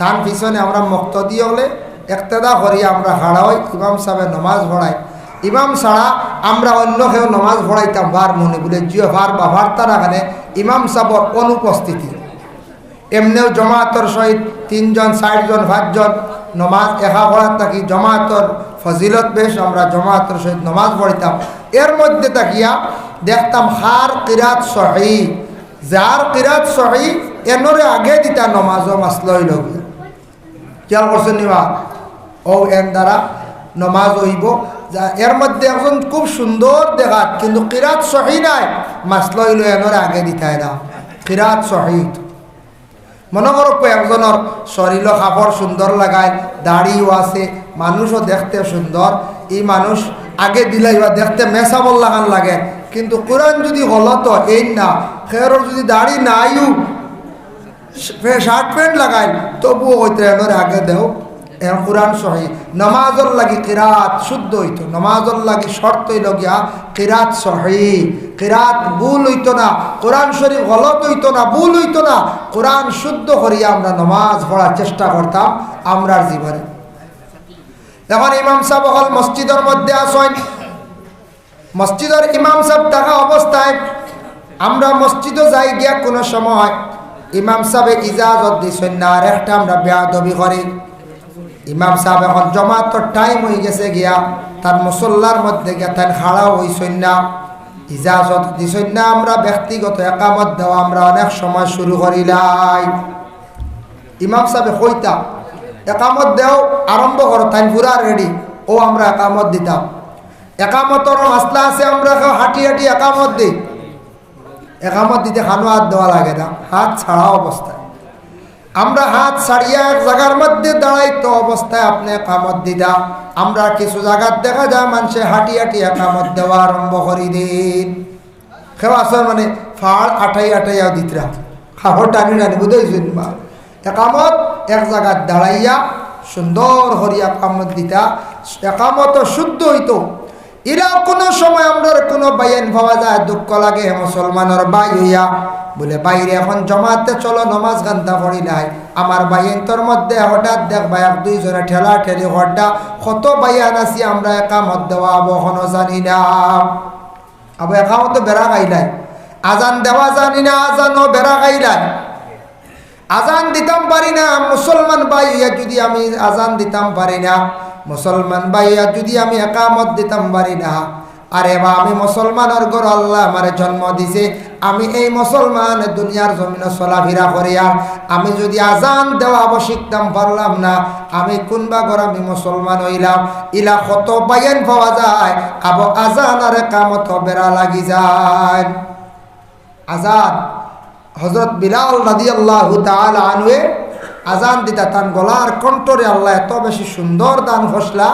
তান পিছনে আমরা মুক্তদি হলে একতেদা করি আমরা হাড়া হই ইমাম সাহেব নমাজ পড়াই ইমাম ছাড়া আমরা অন্য কেউ নমাজ পড়াইতাম ভার মনে বলে জিও ভার বা ভারতার এখানে ইমাম সাহেবর অনুপস্থিতি এমনিও জমাতর সহিত 3 জন 4 জন 5 জন নমাজ একা পড়ার থাকি জমাতর ফজিলত বেশ আমরা জমাতর সহিত নমাজ পড়িতাম এর মধ্যে তাকিয়া দেখতাম হার কিরাত সহি যার কিরাত সহি এনরে আগে দিতা নমাজও মাসলই লগে খেয়াল করছেন নিবা ও এর দ্বারা নমাজ হইব যা এর মধ্যে একজন খুব সুন্দর দেখাত কিন্তু কিরাত সহি নাই মাসলই লো এনরে আগে দিতাই না কিরাত সহি মনে করো একজনের শরীর কাপড় সুন্দর লাগায় দাড়িও আছে মানুষও দেখতে সুন্দর এই মানুষ আগে দিলাই বা দেখতে মেসাবল লাগান লাগে কিন্তু কোরআন যদি হলত এই না খের যদি দাড়ি নাইও শার্ট প্যান্ট লাগায় তবুও হইতে এনের আগে দেও এর কোরআন সহি নমাজর লাগি কিরাত শুদ্ধ হইতো নমাজর লাগি শর্ত হইল গিয়া কিরাত সহি কিরাত ভুল হইতো না কোরআন শরীফ গলত হইতো না ভুল হইতো না কোরআন শুদ্ধ করিয়া আমরা নমাজ পড়ার চেষ্টা করতাম আমরার জীবনে এখন ইমাম সাহেব হল মসজিদের মধ্যে আসেন মসজিদের ইমাম সাহেব থাকা অবস্থায় আমরা মসজিদে যাই গিয়া কোনো সময় ইমাম সাহেব ইজাজত দিছেন না আর একটা আমরা বেয়াদবি করি ইমাম সাহেব এখন জমাতর টাইম হয়ে গেছে গিয়া তার মুসল্লার মধ্যে গিয়া তার খাড়াও হইছেন না ইজাজত দিছেন না আমরা ব্যক্তিগত একামত দেওয়া আমরা অনেক সময় শুরু করিলাই ইমাম সাহেব কইতা একামত দেও আরম্ভ করো তাই পুরা রেডি ও আমরা একামত দিতাম একামতর মাসলা আছে আমরা হাঁটি হাঁটি একামত দিই একামত দিতে খানো হাত দেওয়া লাগে না হাত ছাড়া অবস্থায় আমরা হাত ছাড়িয়া এক জায়গার মধ্যে দাঁড়াইতো অবস্থায় আপনি একামত দিদা আমরা কিছু জায়গার দেখা যায় মানুষে হাঁটি হাঁটি একামত দেওয়া আরম্ভ করি দিন খেয়ে আসর মানে ফাড় আটাইয়া দিতরা খাবার টানি টানি বুঝেছেন মা একামত এক জায়গার দাঁড়াইয়া সুন্দর হরিয়া একামত দিতা একামত শুদ্ধ হইতো এরা কোনো সময় আমরা কোনো বাইন পাওয়া যায় দুঃখ লাগে মুসলমানের বাই হইয়া বলে বাইরে এখন জমাতে চলো নমাজ গান্ধা পড়ি নাই আমার বাইন্তর মধ্যে হঠাৎ দেখবা 1-2 জনে ঠেলা ঠেলি হঠাৎ কত বাইয়ান আছি আমরা একামত দেওয়া বহনো জানি না আবার একামত বেড়া গাইলাই আজান দেওয়া জানি না আজানও বেড়া গাইলাই আজান দিতাম পারি না মুসলমান ভাইয়া যদি আমি আজান দিতাম পারি না মুসলমান ভাইয়া যদি আমি একামত দিতাম পারি না আরে বা আমি মুসলমানের ঘর আল্লাহ আমারে জন্ম দিছে, আমি এই মুসলমান দুনিয়ার জমিনে চলাফেরা করি, আর আমি যদি আজান দেওয়া শিখতাম পারলাম না, আমি কোনবা ঘর আমি মুসলমান হইলাম। ইলা কত বায়ান পাওয়া যায়, আবো আজান আর কামত বেড়া লাগি যায়। আজান হযরত বিলাল রাদিয়াল্লাহু তাআলা আনহু আজান দিতা, তান গলার কণ্ঠরে আল্লাহ এত বেশি সুন্দর দান ফসলা।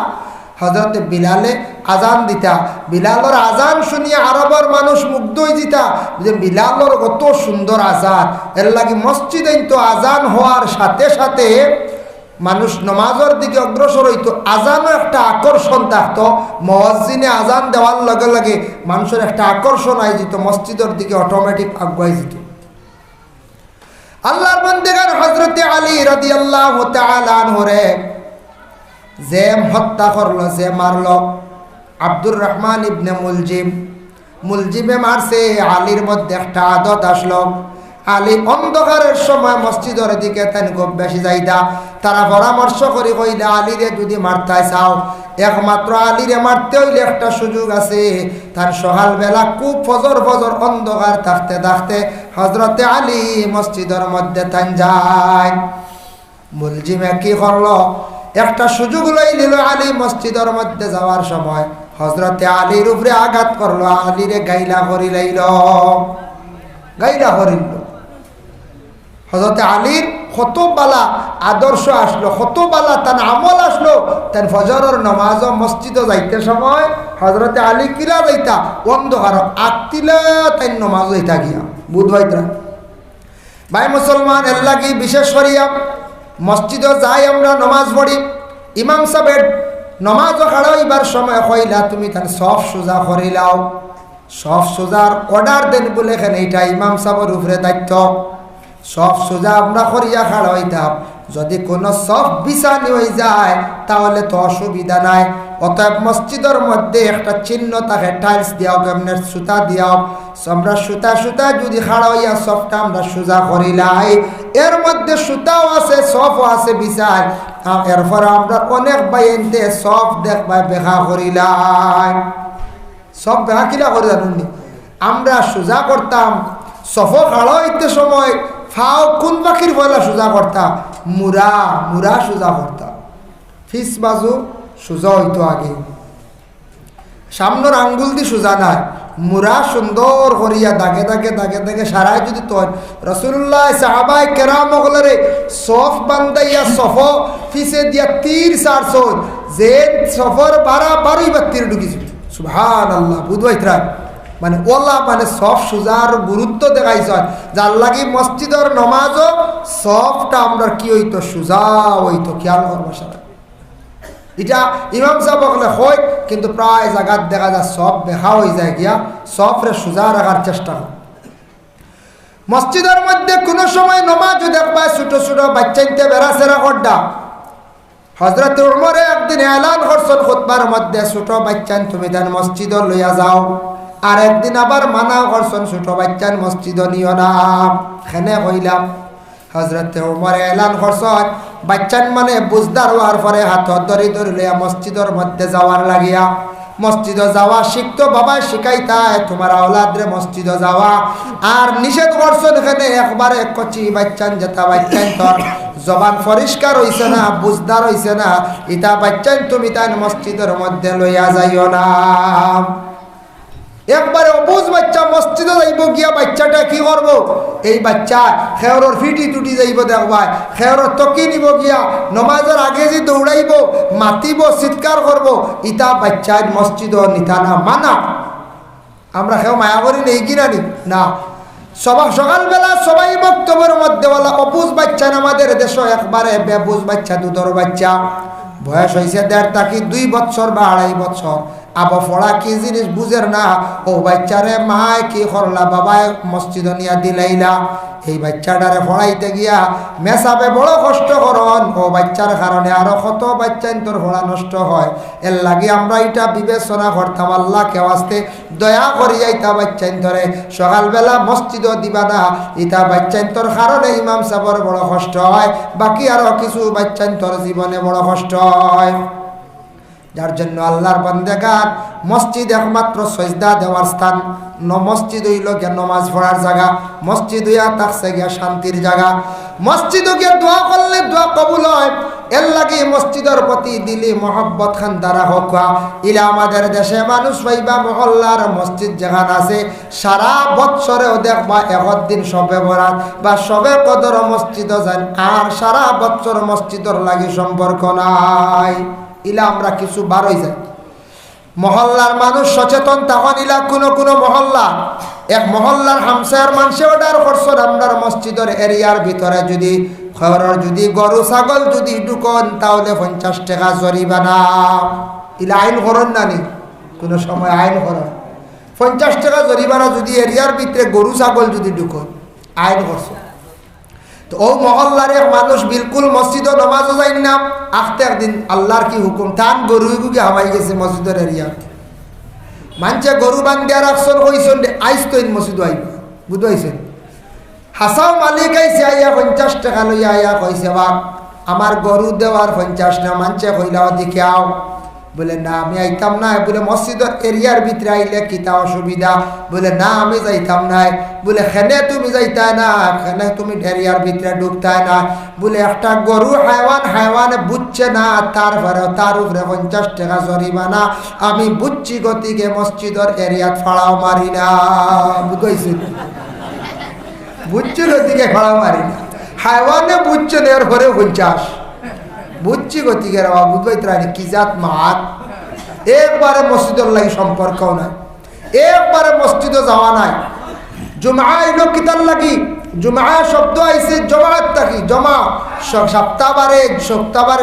হযরত বিলালে আজান দিতা, বিলালর আজান শুনিয়া আরবের মানুষ মুগ্ধ হয়ে দিতা যে বিলালর কত সুন্দর আজান। এর লাগি মসজিদে তো আজান হওয়ার সাথে সাথে মানুষ নমাজের দিকে অগ্রসর হইতো। আজানও একটা আকর্ষণ থাকতো, মুয়াজ্জিনে আজান দেওয়ার লগে লগে মানুষের একটা আকর্ষণ আই যেত, মসজিদের দিকে অটোমেটিক আগুয়াই যেত। আল্লাহর বান্দাগান হযরত আলী রাদিয়াল্লাহু তাআলা আনহু রে যে হত্যা করলো, যে মারলো, আব্দুর রহমান ইবনে মুলজিমে মারছে। আলীর মধ্যে একটা আদত আসলো, আলী অন্ধকারের সময় মসজিদের দিকে তেন খুব বেশি যাইতা। তারা পরামর্শ করি কইলা আলীরে যদি মারতে চাও, একমাত্র আলীরে মারতে হইলে একটা সুযোগ আছে। তার সকালবেলা খুব ফজর অন্ধকার থাকতে থাকতে হযরতে আলী মসজিদের মধ্যে তান যায়। মুলজিমে কি করলো, একটা সুযোগ লই নিল। আলী মসজিদের মধ্যে যাওয়ার সময় হযরতে আলীর উপরে আঘাত করলো, আলীরে গাইলা করি লাইল, গাইলা করিল। হযরতে আলীর কত বালা আদর্শ আসলো, কত বালা তার আমল আসলো। তার ফজরের নামাজ মসজিদে যাইতে সময় হযরতে আলী কিলা যাইতা, অন্ধকার আটতিলা তাই নামাজ হইতা গিয়া বুধবাইতরা। ভাই মুসলমান, এর লাগি বিশেষ করিয়া মসজিদে যাই আমরা নমাজ পড়ি, ইমাম সাহেব নমাজ খাড়াইবার সময় কইলা তুমি তার সফ সোজা করিলাও। সফ সোজার অর্ডার দেন বলে এখানে এইটা ইমাম সাহেবের উপরে দায়িত্ব। সফ সোজা আমরা করিয়া খাড়াইতাম, যদি কোনো সফ বিছানি হয়ে যায় তাহলে তো অসুবিধা নাই। অতএব মসজিদের মধ্যে একটা চিহ্ন থাকে, টাইলস দিয়াও, কেমনে সুতা দিয়াও, আমরা সুতা যদি খাড়া হইয়া সফটা আমরা সোজা করিলাই। এর মধ্যে সুতাও আছে, সফও আছে বিছাই। এরপর আমরা অনেক বাইনতে সফ দেখবা বেখা করিলাই। সব বেখা কিলা করে জানুন, আমরা সোজা করতাম সফ খাড়া হইতে সময় ফাও কোন পাখির পয়লা সোজা করতাম, মুরা সোজা করতাম। ফিস বাজু সোজা হইতো আগে, সামনের আঙ্গুল দি সোজা নাই, মুরা সুন্দর করিয়া দাগে দাগে সারাই যদি তয় রাসূলুল্লাহ সাহাবাই কেরাম ওগুলারে সফ বান্দাইয়া সফ ফিসে দিয়া তীর সারছো, যে সফর বারোই বা তীর ঢুকিছিল। সুবহানাল্লাহ, বুধবাইতরা মানে ওলা মানে সফ সুজার গুরুত্ব দেখাইছ, যার লাগি মসজিদের নমাজও সফটা আমরা কি হইতো, সুজা হইতো। খেয়াল করবো সারা এটা ইমাম সাহেব বলে হয়, কিন্তু প্রায় জায়গার দেখা যায় সব বেহা হয়ে যায় গিয়া, সফরে সুজা রাখার চেষ্টা কর। মসজিদের মধ্যে কোনো সময় নমাজও দেখবা ছোট বাচ্চাইতে বেড়াচেরা করডা। হযরত উমরে একদিন এলান করছেন খুতবার মধ্যে, ছোট বাচ্চান তুমি তার মসজিদ লইয়া যাও। আর একদিন আবার মানা করছেন ছোট বাচ্চান মসজিদ নিও না। খেনে কইলাম হযরত উমরে এলান করছেন বাচ্চান মানে বুঝদার হওয়ার পরে হাত ধরি লইয়া মসজিদের মধ্যে যাওয়ার লাগিয়া। মসজিদে যাওয়া শিখতো, বাবা শিখাইতায় তোমার আওলাদরে মসজিদে যাওয়া। আর নিষেধ করছেন এখানে একবারে কচি বাচ্চান, যেটা বাচ্চান তোর জবান পরিষ্কার হইছে না, বুঝদার হইছে না, ইটা বাচ্চান তুমি তাই মসজিদের মধ্যে লইয়া যাইও না। একবারে অবুঝ বাচ্চা মসজিদে যাইব গিয়া বাচ্চাটা কি করবো, এই বাচ্চা খেয়রর ফিটি টুটি যাইব দেখবা, খেয়রর তকি নিব গিয়া নমাজের আগে যে দৌড়াইব, মাতিব, চিৎকার করব, ইটা বাচ্চা মসজিদ নিতা না মানা। আমরা খেয়ে মায়া করি নেই কিনা নি না। সকালবেলা সবাই বক্তব্যের মধ্যে বলা অবুঝ বাচ্চা আমাদের দেশ একবারে বেবুঝ বাচ্চা, দুধর বাচ্চা, বয়স হয়েছে 1.5 থেকে 2 বছর বা 2.5 বছর, আবার পড়া কি জিনিস বুঝের না। ও বাচ্চারে মায় কি করলা, বাবায় মসজিদ নিয়া দিলাইলা। এই বাচ্চাটারে পড়াইতে গিয়া মেসাবে বড় কষ্ট করন। ও বাচ্চার কারণে আরো কত বাচ্চা তোর পড়া নষ্ট হয়। এর লাগে আমরা এটা বিবেচনা করতাম, আল্লাহ কেউ আসতে দয়া করিয়া ইতা বাচ্চান ধরে সকালবেলা মসজিদও দিবা না, ইতা বাচ্চান তোর কারণে ইমাম সাহেবের বড় কষ্ট হয়, বাকি আরো কিছু বাচ্চান তোর জীবনে বড় কষ্ট হয়। যার জন্য আল্লাহর বান্দেগান মসজিদ একমাত্র সজদা দেওয়ার স্থান, মসজিদ হইল গিয়া নমাজ পড়ার জায়গা, মসজিদ হইয়া থাকছে গিয়া শান্তির জায়গা। মসজিদও গিয়া দোয়া করলে দোয়া কবুল হয়। এর লাগে মসজিদের প্রতি দিলি মহব্বত খান দ্বারা হোক। ইলা আমাদের দেশে মানুষ পাইবা মহল্লার মসজিদ যেখানে আছে সারা বৎসরেও দেখবা একদিন সবে বরাত বা সবে কদর মসজিদও যান, আর সারা বৎসর মসজিদের লাগি সম্পর্ক নাই। ইলা আমরা কিছু বারোই যাই। মহল্লার মানুষ সচেতন তখন ইলা কোনো মহল্লা এক মহল্লার হামসার মানুষে অর্ডার করছেন আপনার মসজিদের এরিয়ার ভিতরে যদি গরু ছাগল যদি ঢুকন তাহলে 50 টাকা জরিমানা। ইলা আইন করেন না নি, কোনো সময় আইন করেন 50 টাকা জরিমানা যদি এরিয়ার ভিতরে গরু ছাগল যদি ঢুকন আইন করছে। তো ও মহল্লার এক মানুষ বিলকুল মসজিদও নামাজও যাই না। আখতে একদিন আল্লাহর কি হুকুম তান গরু গুগে হামাই গেছে মসজিদের এরিয়া। মানছে গরু বান্ধিয়া রাখছেন কইছেন আইস তো মসজিদ আইব বুঝাইছেন। হাসাও মালিক আইসে আইয়া 50 টাকা লইয়া আইয়া কইছে বা আমার গরু দেওয়ার 50 না। মানছে কইলাও দেখে আও, বলে না আমি আইতাম না। বলে মসজিদের এরিয়ার ভিতরে আইলে কিতা অসুবিধা? বলে না আমি যাইতাম নাই। বলে খেনে তুমি যাইতাই না, খেনে তুমি এরিয়ার ভিতরে ঢুকতাই না। বলে একটা গরু হাইওয়ানে বুঝছে না, তার উপরে 50 টাকা জরিমানা। আমি বুঝছি গতিকে মসজিদের এরিয়াত ফাড়াও মারি না। বুঝাইছি বুঝছি গতিকে ফাড়াও মারি না। হাইওয়ানে বুঝছেন এর ঘরে 50 বুঝছি গতিকে রা বুঝবাইতে কি জাত মাত। একবারে মসজিদের লাগি সম্পর্ক নাই, একবারে মসজিদে যাওয়া নাই। জুমা এলো কিতার লাগি? জুমা শব্দ আইছে জমাত থাকি, জমা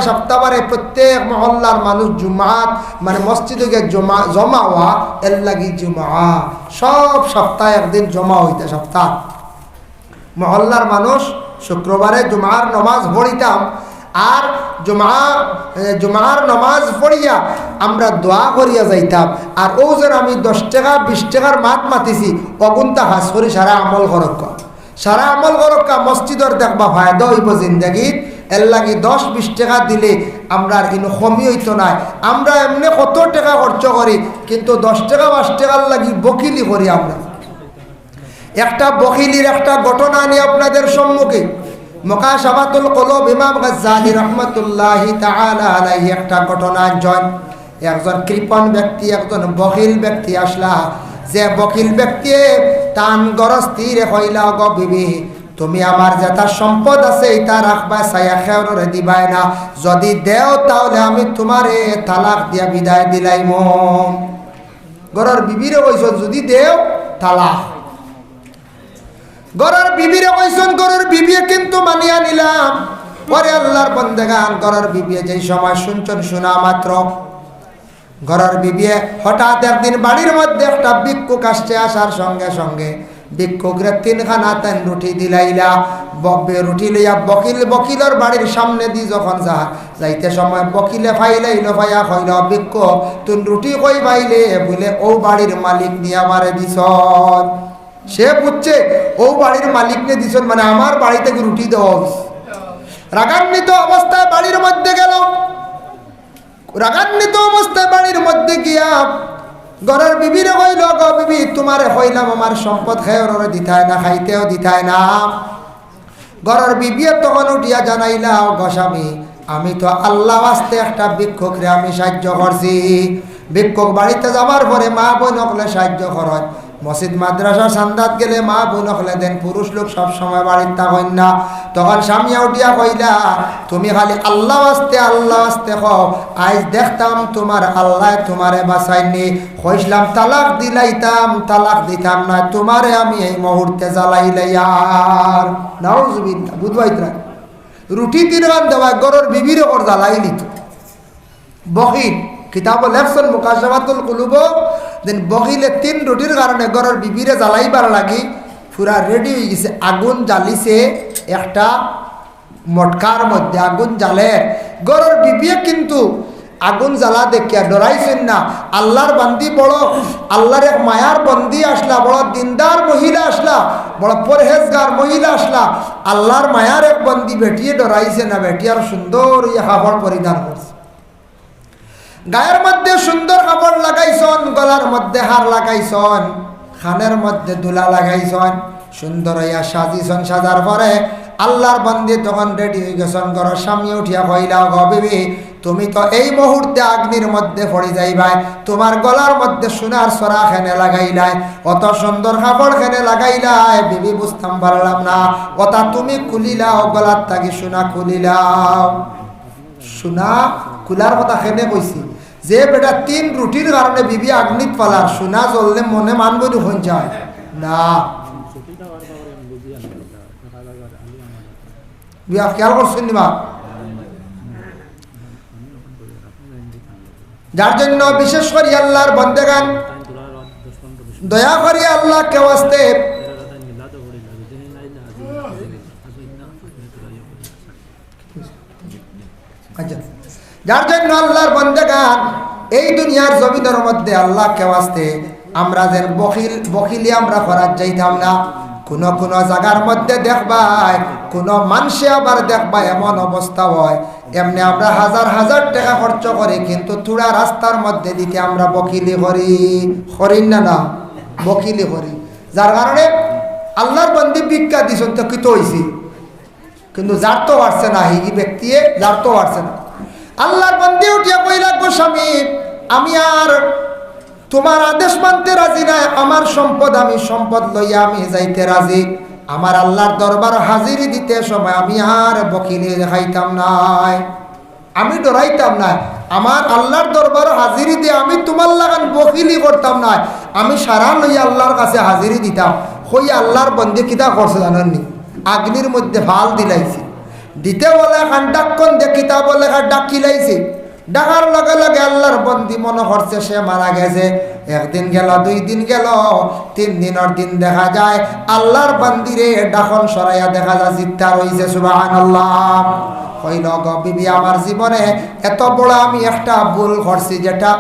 সপ্তাহবারে প্রত্যেক মহল্লার মানুষ জুমাত মানে মসজিদে গিয়ে জমা হওয়া এর লাগি জুমা। সব সপ্তাহে একদিন জমা হইতে সপ্তাহ মহল্লার মানুষ শুক্রবারে জুমার নমাজ পড়িতাম। আর জুমার নমাজ পড়িয়া আমরা দোয়া করিয়া যাইতাম। আর ও যেন আমি 10 টাকা 20 টাকার মাতিছি অগুন্তা হাস করি সারা আমল করক্কা মসজিদর দেখবা ফায়দা হইব জিন্দগিত। এর লাগি 10-20 টাকা দিলে আমরা আর কিন্তু কমি হইতো নাই। আমরা এমনি কত টাকা খরচ করি, কিন্তু 10 টাকা 5 টাকার লাগি বকিলি করি। আমরা একটা বকিলির একটা ঘটনা নিয়ে আপনাদের সম্মুখে মুকাশাফাতুল কুলুব ইমাম গাজ্জালী রাহমাতুল্লাহি তাআলা আলাইহি একটা ঘটনা জন। একজন কৃপণ ব্যক্তি, একজন বকিল ব্যক্তি আসলা। যে বকিল ব্যক্তি তান গরস্তিরে কইলা গো বিবি তুমি আমার যেটা সম্পদ আছে এটা রাখবা, ছায়া খেওরে দিবাই না। যদি দেও তাহলে আমি তোমারে তালাক দিয়া বিদায় দিলাইম। গরর বিবিরে কইছ যদি দেও তালাক। গরর বিবিরে কইছেন, গরর বিবিয়ে কিন্তু মানিয়া নিলাম। পরে আল্লাহর বান্দাগান গরর বিবিয়ে যেই সময় শুনছেন শোনা মাত্র গরর বিবিয়ে হঠাৎ একদিন বাড়ির মধ্যে একটা ভিক্ষুক আসছে। আসার সঙ্গে সঙ্গে ভিক্ষুকরে 3খানা তেন রুটি দিলাইলা। রুটি লইয়া বকিলের বাড়ির সামনে দি যখন যাইতে সময় বকিলে ফাইলাইল ফাইয়া কইল ভিক্ষুক তুই রুটি কই পাইলে? বলে ও বাড়ির মালিক নিয়ে আমারে দিছ। সে বুঝছে ও বাড়ির মালিক নিয়ে দিছ মানে আমার বাড়ি থেকে রুটি দেওয়া। রাগান্বিত অবস্থায় বাড়ির মধ্যে গেল। রাগান্বিত অবস্থায় বাড়ির মধ্যে গিয়া ঘরের বিবিরে কইল গো বিবি তোমারে কইলাম আমার সম্পদ খেয়ে দিতায় না, খাইতেও দিতায় না। ঘরের বিবিয়ে তখন উঠিয়া জানাইলা গো স্বামী আমি তো আল্লাহ আস্তে একটা ভিক্ষুকরে আমি সাহায্য করছি। ভিক্ষুক বাড়িতে যাবার পরে মা বোন হলে সাহায্য খরচ। মসজিদ মাদ্রাসা সান্দাত গেলে মা বোন হলে দেন, পুরুষ লোক সব সময় বাড়িতে থাকেন না। তখন স্বামী উঠিয়া কইলা তুমি খালি আল্লাহ আস্তে কও। আজ দেখতাম তোমার আল্লাহ তোমারে বাঁচাইনি। কইসলাম তালাক দিতাম না, তোমারে আমি এই মুহূর্তে জ্বালাইলে আর নাউজুবিল্লাহ। বুঝবাইতরা রুটি 3 দেওয়া গরর বিবির ওর জ্বালাই নিত। বকিল কিতাব লেখছেন মুকাশাফাতুল কুলুব দেন বকিলে 3 রুটির কারণে গরর বিবিরে জ্বালাইবার লাগি পুরা রেডি হয়ে গেছে। আগুন জ্বালিছে একটা মটকার মধ্যে, আগুন জ্বালে। গরর বিবিয়ে কিন্তু আগুন জ্বালা দেখিয়া ডরাইছেন না। আল্লাহর বান্দি বড় আল্লাহর এক মায়ার বন্দি আসলা, বড় দিনদার মহিলা আসলা, বড় পরহেজগার মহিলা আসলা। আল্লাহর মায়ার এক বন্দি বেটিয়ে ডরাইছে না, বেটিয়ার সুন্দর কাপড় পরিধান করছে। গায়ের মধ্যে সুন্দর কাপড় লাগাইছন, গলার মধ্যে হার লাগাইছন, খানের মধ্যে দুলা লাগাইছন, সুন্দর হইয়া সাজিছন। সাজার পরে আল্লাহর বান্দি তখন রেডি হয়ে গেছন। ঘরের স্বামী উঠিয়া কইলা, গো বিবি তুমি তো এই মুহূর্তে অগ্নির মধ্যে পড়ে যাইবাই, তোমার গলার মধ্যে সোনার সরা খেনে লাগাইলাই, অত সুন্দর কাপড় খেনে লাগাইলাই। বিবি বুঝতাম পারলাম না, ওটা তুমি খুলিলাও, গলার থাকি সোনা খুলিলাও। সোনা খোলার কথা খেনে কইছি যে বেটা 3 রুটির কারণে বিবি অগ্নিত পালার, সোনা জ্বললে মনে মানব দুখন যায় না। বিয়া খেয়াল করছেন নিবা? যার জন্য বিশেষ করে আল্লাহর বন্দেগান দয়া করে আল্লাহ কে ওয়াস্তে আচ্ছা, যার জন্য আল্লাহর বন্দেগান এই দুনিয়ার জমিনের মধ্যে আল্লাহ কে ওয়াস্তে আমরা যেন বখিলি আমরা করার যাইতাম না। কোন কোন জায়গার মধ্যে দেখবাই কোন মানুষে আবার দেখবাই এমন অবস্থা হয়, এমনি আমরা হাজার হাজার টাকা খরচ করি কিন্তু থোড়া রাস্তার মধ্যে দিতে আমরা বকিলি করি না বকিলি করি। যার কারণে আল্লাহর বন্দি ভিক্ষা দিছেন তো কি তো হয়েছি, কিন্তু যার তো পারছে না, এই ব্যক্তি যার তো পারছে না। আল্লাহর বন্দি উঠিয়া কই লাগবো, স্বামী আমি আর তোমার আদেশ মানতে রাজি নাই, আমার সম্পদ আমি সম্পদ লইয়া আমি যাইতে রাজি। আমার আল্লাহর দরবার হাজিরি দিতে সময় আমি আর বকিলি দেখাইতাম নাই, আমি ডরাইতাম না। আমার আল্লাহর দরবার হাজিরি দিয়ে আমি তোমার লাগান বকিলি করতাম না, আমি সারা লইয়া আল্লাহর কাছে হাজিরি দিতাম। হই আল্লাহর বন্দি কিতা করছে জানেননি? আগ্নির মধ্যে ভাল দিলাইছি, দিতে বলে খান ডাক্কন দেখিতা বলে ডাক কিলাইছি। ডাকার লগে লগে আল্লাহর বন্দি মনে করছে সে মারা গেছে। একদিন গেল, 2 দিন গেল, 3 দিনের দিন দেখা যায় আল্লাহর বান্দিরে ডাকন সরাইয়া দেখা যায় জিত্তা রইছে। সুবহানাল্লাহ। কইল, গো বিবি আমার জীবনে এত বড় আমি একটা ভুল করছি যেটা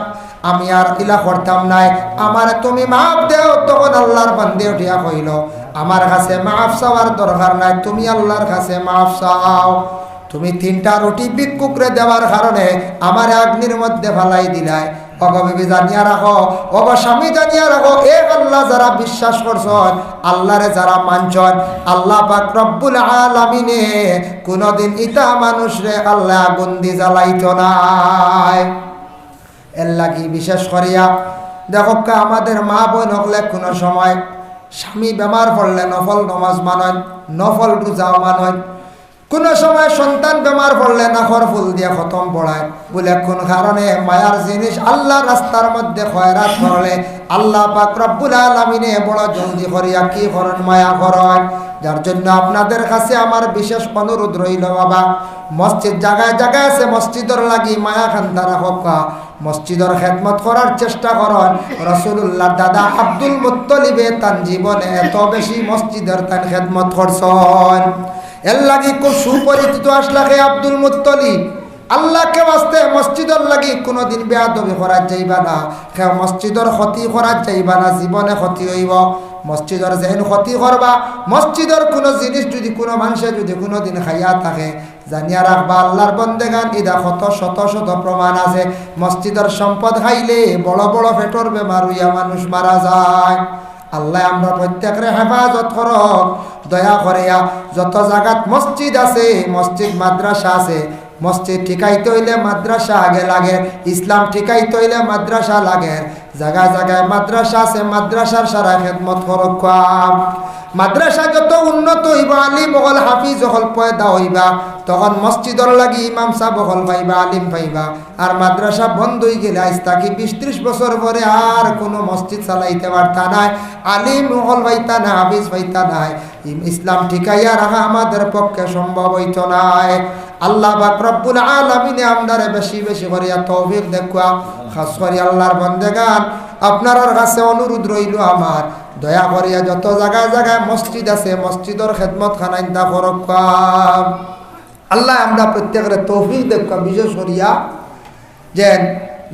আমি আর ইলা করতাম নাই, আমার তুমি মাফ দেও। তখন আল্লাহর বান্দি উঠিয়া কইল, আমার কাছে মাফ চাওয়ার দরকার নাই, তুমি আল্লাহর কাছে মাফ চাও। তুমি 3টা রুটি ভিক্ষুকরে দেওয়ার কারণে আমার অগ্নির মধ্যে ফালাই দিলাই। ওগো বিবি জানিয়া রাখো, ওগো স্বামী জানিয়া রাখো, এক আল্লাহ যারা বিশ্বাস করছন, আল্লাহরে যারা মানছন, আল্লাহ পাক রব্বুল আলামিনে কোনদিন ইতা মানুষরে আল্লাহ আগুন দি জ্বালাইতো নাই। এর লাগি বিশেষ করিয়া দেখো আমাদের মা বোন হলে কোনো সময় স্বামী বেমার পড়লে নফল নমাজ মানয়, নফল রোজাও মানয়। কোন সময় সন্তান বেমার পড়লে নাখর ফুল দিয়ে খতম পড়ায় বলে কোন কারণে মায়ার জিনিস আল্লাহ রাস্তার মধ্যে খয়রাত করলে আল্লাহ পাক রব্বুল আলামিনে বড় জলদি করিয়া কি করেন, মায়া করেন। যার জন্য আপনাদের কাছে আমার বিশেষ অনুরোধ রইল, বাবা মসজিদ জায়গায় জায়গায় আছে, মসজিদের লাগি মায়া খান্তা রাখক, মসজিদের খেদমত করার চেষ্টা করেন। রাসূলুল্লাহ দাদা আব্দুল মুত্তালিবে তার জীবনে এত বেশি মসজিদের তার খেদমত করছেন। এর লাগি খুব সুপরিচিত আসলাকে আব্দুল মুত্তালিব। আল্লাহকে বাস্তে মসজিদের লাগি কোনোদিন বেয়াদবি করার যাইবা না, মসজিদের ক্ষতি করার যাইবা না, জীবনে ক্ষতি হইব। মসজিদের যেন ক্ষতি করবা, মসজিদের কোনো জিনিস যদি কোনো মানুষে যদি কোনোদিন খাইয়া থাকে, জানিয়া রাখবা আল্লাহর বন্দেগান ইদা শত শত প্রমাণ আছে, মসজিদের সম্পদ খাইলে বড় বড় পেটর বেমার হইয়া মানুষ মারা যায়। আল্লাহ আমরা প্রত্যেকের হেফাজত করক, দয়া করিয়া। যত জায়গাত মসজিদ আছে, মসজিদ মাদ্রাসা আছে, মসজিদ ঠিকাইতে হইলে মাদ্রাসা আগে লাগে, ইসলাম ঠিকাইতে হইলে মাদ্রাসা লাগে। জায়গায় জায়গায় মাদ্রাসা আছে, মাদ্রাসার সারা খেদমত করক। মাদ্রাসা যত উন্নত হইবা, আলিম হল হাফিজ হল পয়দা হইবা, তখন মসজিদর লাগি ইমাম সাহেব হল পাইবা, আলিম পাইবা। আর মাদ্রাসা বন্ধ হয়ে গেলে আজ তাকে 20-30 বছর পরে আর কোনো মসজিদ চালাইতে পারতা নাই, আলিম হল পাইতা না, হাফিজ পাইতা নাই। ইসলাম ঠিকাইয়া রাখা আমাদের পক্ষে সম্ভব হইত নাই। আল্লাহ পাক রব্বুল আলামিনে আমদারে বেশি বেশি করিয়া তৌফিক দেখুয়া। খাস করে আল্লাহর বান্দেগান আপনার কাছে অনুরোধ রইল আমার, দয়া করিয়া যত জায়গায় জায়গায় মসজিদ আছে, মসজিদের খেদমত খানাইন্দা করক। আল্লাহ আমরা প্রত্যেকের তৌফিক দেখুয়া। বিশেষ করিয়া যে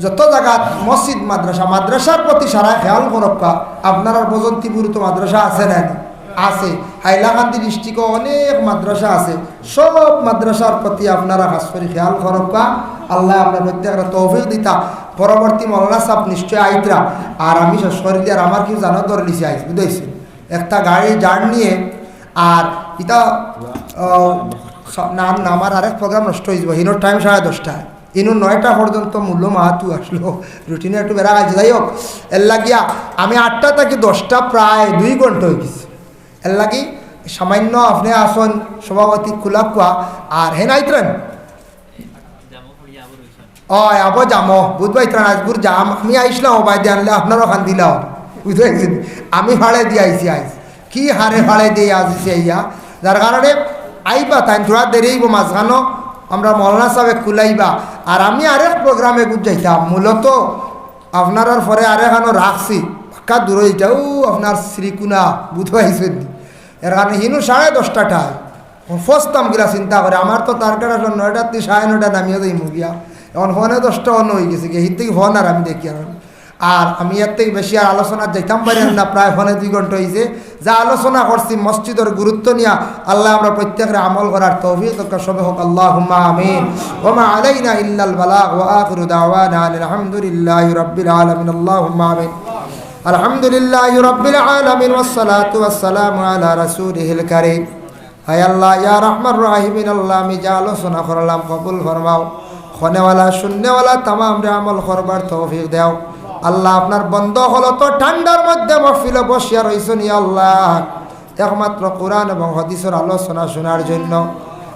যত জায়গাত মসজিদ মাদ্রাসা, মাদ্রাসার প্রতি সারা খেয়াল করক। আপনার বজন্তিপুর তো মাদ্রাসা আছে না? আছে। হাইলাকান্দি ডিস্ট্রিক্টও অনেক মাদ্রাসা আছে। সব মাদ্রাসার প্রতি আপনারা খাস করে খেয়াল করবা। আল্লাহ আপনার প্রত্যেকটা তৌফিক দিতা। পরবর্তী মৌলানা সাহেব নিশ্চয় আইতরা। আর আমি শেষ করে দিয়ে আর আমার কেউ জানো ধরে লিখে আইস বুঝাইছি একটা গাড়ি জার নিয়ে। আর এটা না আমার আরেক প্রোগ্রাম নষ্ট হয়ে যাব। হিনোর টাইম 10:30, ইনু 9টা পর্যন্ত মূল্য মাহাতু আসলো, রুটিনে একটু বেড়া গেছে। যাই হোক, এর লাগিয়া আমি 8টা থেকে 10টা প্রায় 2 ঘন্টা হয়ে গেছি। এর লাগি সামান্য আপনি আসন সভাপতি খোলা কোয়া আর হে নাইত্রেন আবো জামো বুঝবাই ত্রাণ আজগুর জাম আমি আইসলাম ও বাইদে আনলে আপনারও খান দিলাম বুঝতে পারছেন। আমি ভাড়ে দিয়ে আইসি কি হারে ভাড়ে দিয়ে আসছি ইয়া, যার কারণে আইবা তাই থোড়া দেরি হইব মাঝখানো আমরা মৌলানা সাহেব খুলাইবা। আর আমি আরেক প্রোগ্রামে যাইতাম মূলত আপনার পরে আরেকখানো রাখছি পাক্কা দূর এটাও আপনার শ্রীকুনা বুঝতে পাইছেন। এর কারণে হিনু 10:30টায় ফসতাম গিলা চিন্তা করে আমার তো তার কাটা 9টা থেকে 9:30 নামিয়ে যাই মুগিয়া। এখন ফোনে 10টা অন্য হয়ে গেছে হির থেকে ফোন আর আমি দেখি আর আমি এর থেকে বেশি আর আলোচনা যাইতাম পারি না। প্রায় ফোনে 2 ঘন্টা হয়েছে। যা আলোচনা করছি মসজিদের গুরুত্ব নিয়ে আল্লাহ আমরা প্রত্যেকের আমল করার তৌফিক সবে হোক। আল্লাহুম্মা আমিন। ওয়া মা আলাইনা ইল্লাল বালাগ ওয়া আখিরু দাওয়ানা আলহামদুলিল্লাহি রাব্বিল আলামিন। আল্লাহুম্মা আমিন। আলহামদুলিল্লাহি রাব্বিল আলামিন ওয়াস সালাতু ওয়াস সালামু আলা রাসূলিহিল কারীম। হায় আল্লাহ ইয়া রাহমান রাহিমিন, আল্লাহ আমি যা আলোচনা করলাম কবুল ফরমাও। খনেওয়ালা শূন্যওয়ালা তামাম রে আমল করবার তৌফিক দাও। আল্লাহ আপনার বন্ধ হলো তো ঠান্ডার মধ্যে মহফিলে বসিয়া রইছেন ইয়া আল্লাহ একমাত্র কোরআন এবং হাদিসের আলোচনা শোনার জন্য।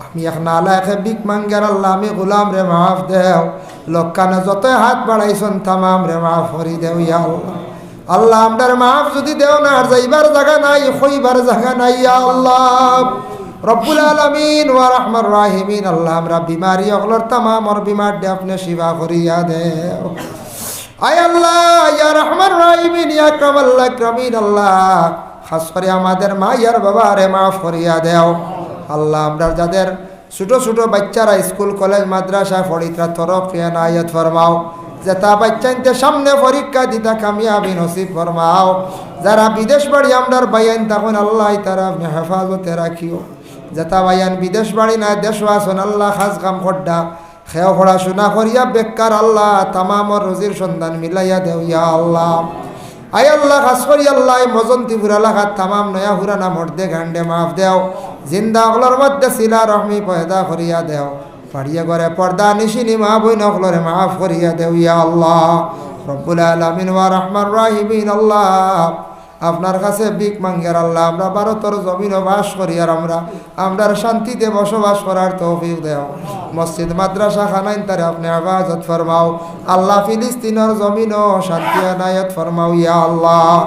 আমি এখন আল্লাহ বিক মাঙ্গার আল্লাহ আমি গোলাম রে মাফ দেও। লোকানে যত হাত বাড়াইছেন তামাম রে মাফ করি দেও ইয়া আল্লাহ। আল্লাহ আপনার মাফ যদি দেও না আর যাইবার জায়গা নাই হইবার জায়গা নাই ইয়া আল্লাহ রব্বুল আলামিন ওয়া রাহমান রাহিমিন। আল্লাহ আমরা বিমারি অগলর তামাম আর বিমার দে আপনি শিফা করিয়া দেও। আয় আল্লাহ ইয়া রাহমান রাহিমিন ইয়া আকরামাল আকরামিন। আল্লাহ খাস করে আমাদের মা ইয়ার বাবা রে মাফ করিয়া দেও। আল্লাহ আমরা যাদের ছোট ছোট বাচ্চারা স্কুল কলেজ মাদ্রাসায় পড়িতরা তরফ এনায়েত ফরমাও। যেটা বাচ্চাইতে সামনে পরীক্ষা দিতা কামিয়াবি নসিব ফরমাও। যারা বিদেশ বাড়ি আমরার বাইন তখন আল্লাহ তারা আপনি হেফাজতে রাখিও। যেটা বাইয়ান বিদেশ বাড়ি না দেশ আসন আল্লাহ খাস কাম খড্ডা খেয়ে পড়াশোনা করিয়া বেকার আল্লাহ তামামর রোজির সন্ধান মিলাইয়া দেও ইয়া আল্লাহ। আয় আল্লাহ খাস করি আল্লাহ মজন্তি ফুরা লাগাত তামাম নয়া হুরানা মর্দে গান্ডে মাফ দেও। জিন্দা অগলর মধ্যে সিলা রহমি পয়দা করিয়া দেও। পাড়িয়া করে পর্দা নিশিনি মা বই নকলরে মাফ করিয়া দেও ইয়া আল্লাহ রব্বুল আলামিন ওয়া রাহমান রাহিমিন। আল্লাহ আপনার কাছে বিক মাঙ্গের আল্লাহ আমরা ভারতের জমিনও বাস করি আর আমরা শান্তিতে বসবাস করার তৌফিক দেও। মসজিদ মাদ্রাসা খানাইন তারে আপনি ইবাদত ফরমাও। আল্লাহ ফিলিস্তিনের জমিনও শান্তি আনায়াত ফরমাও ইয়া আল্লাহ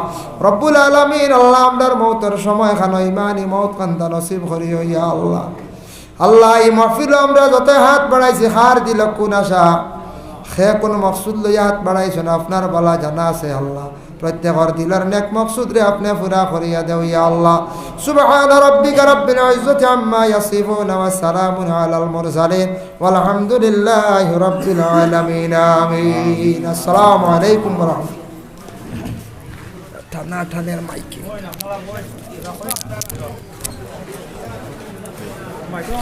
রব্বুল আলামিন। আল্লাহ আপনার মৌতের সময় খানো ইমানি মৌত কান্দা নসিব করিও ইয়া আল্লাহ। আল্লাহ এই মাহফিল আমরা যত হাত বাড়াইছি হার দিল কোন আশা সে কোন মকসুদ লইয়া হাত বাড়াইছে না আপনার বলা জানা আছে। আল্লাহ প্রত্যেকের দিলের নেক মকসুদ রে আপনি পুরা করিয়া দেও ইয়া আল্লাহ। সুবহান রাব্বিকা রাব্বিল ইজ্জাতি আম্মা ইয়াসিফুন ওয়া সালামুন আলাল মুরসালিন ওয়ালহামদুলিল্লাহি রাব্বিল আলামিন আমিন। আসসালামু আলাইকুম ওয়া রাহমাতুল্লাহ। টানা টানের মাইকে মাইকে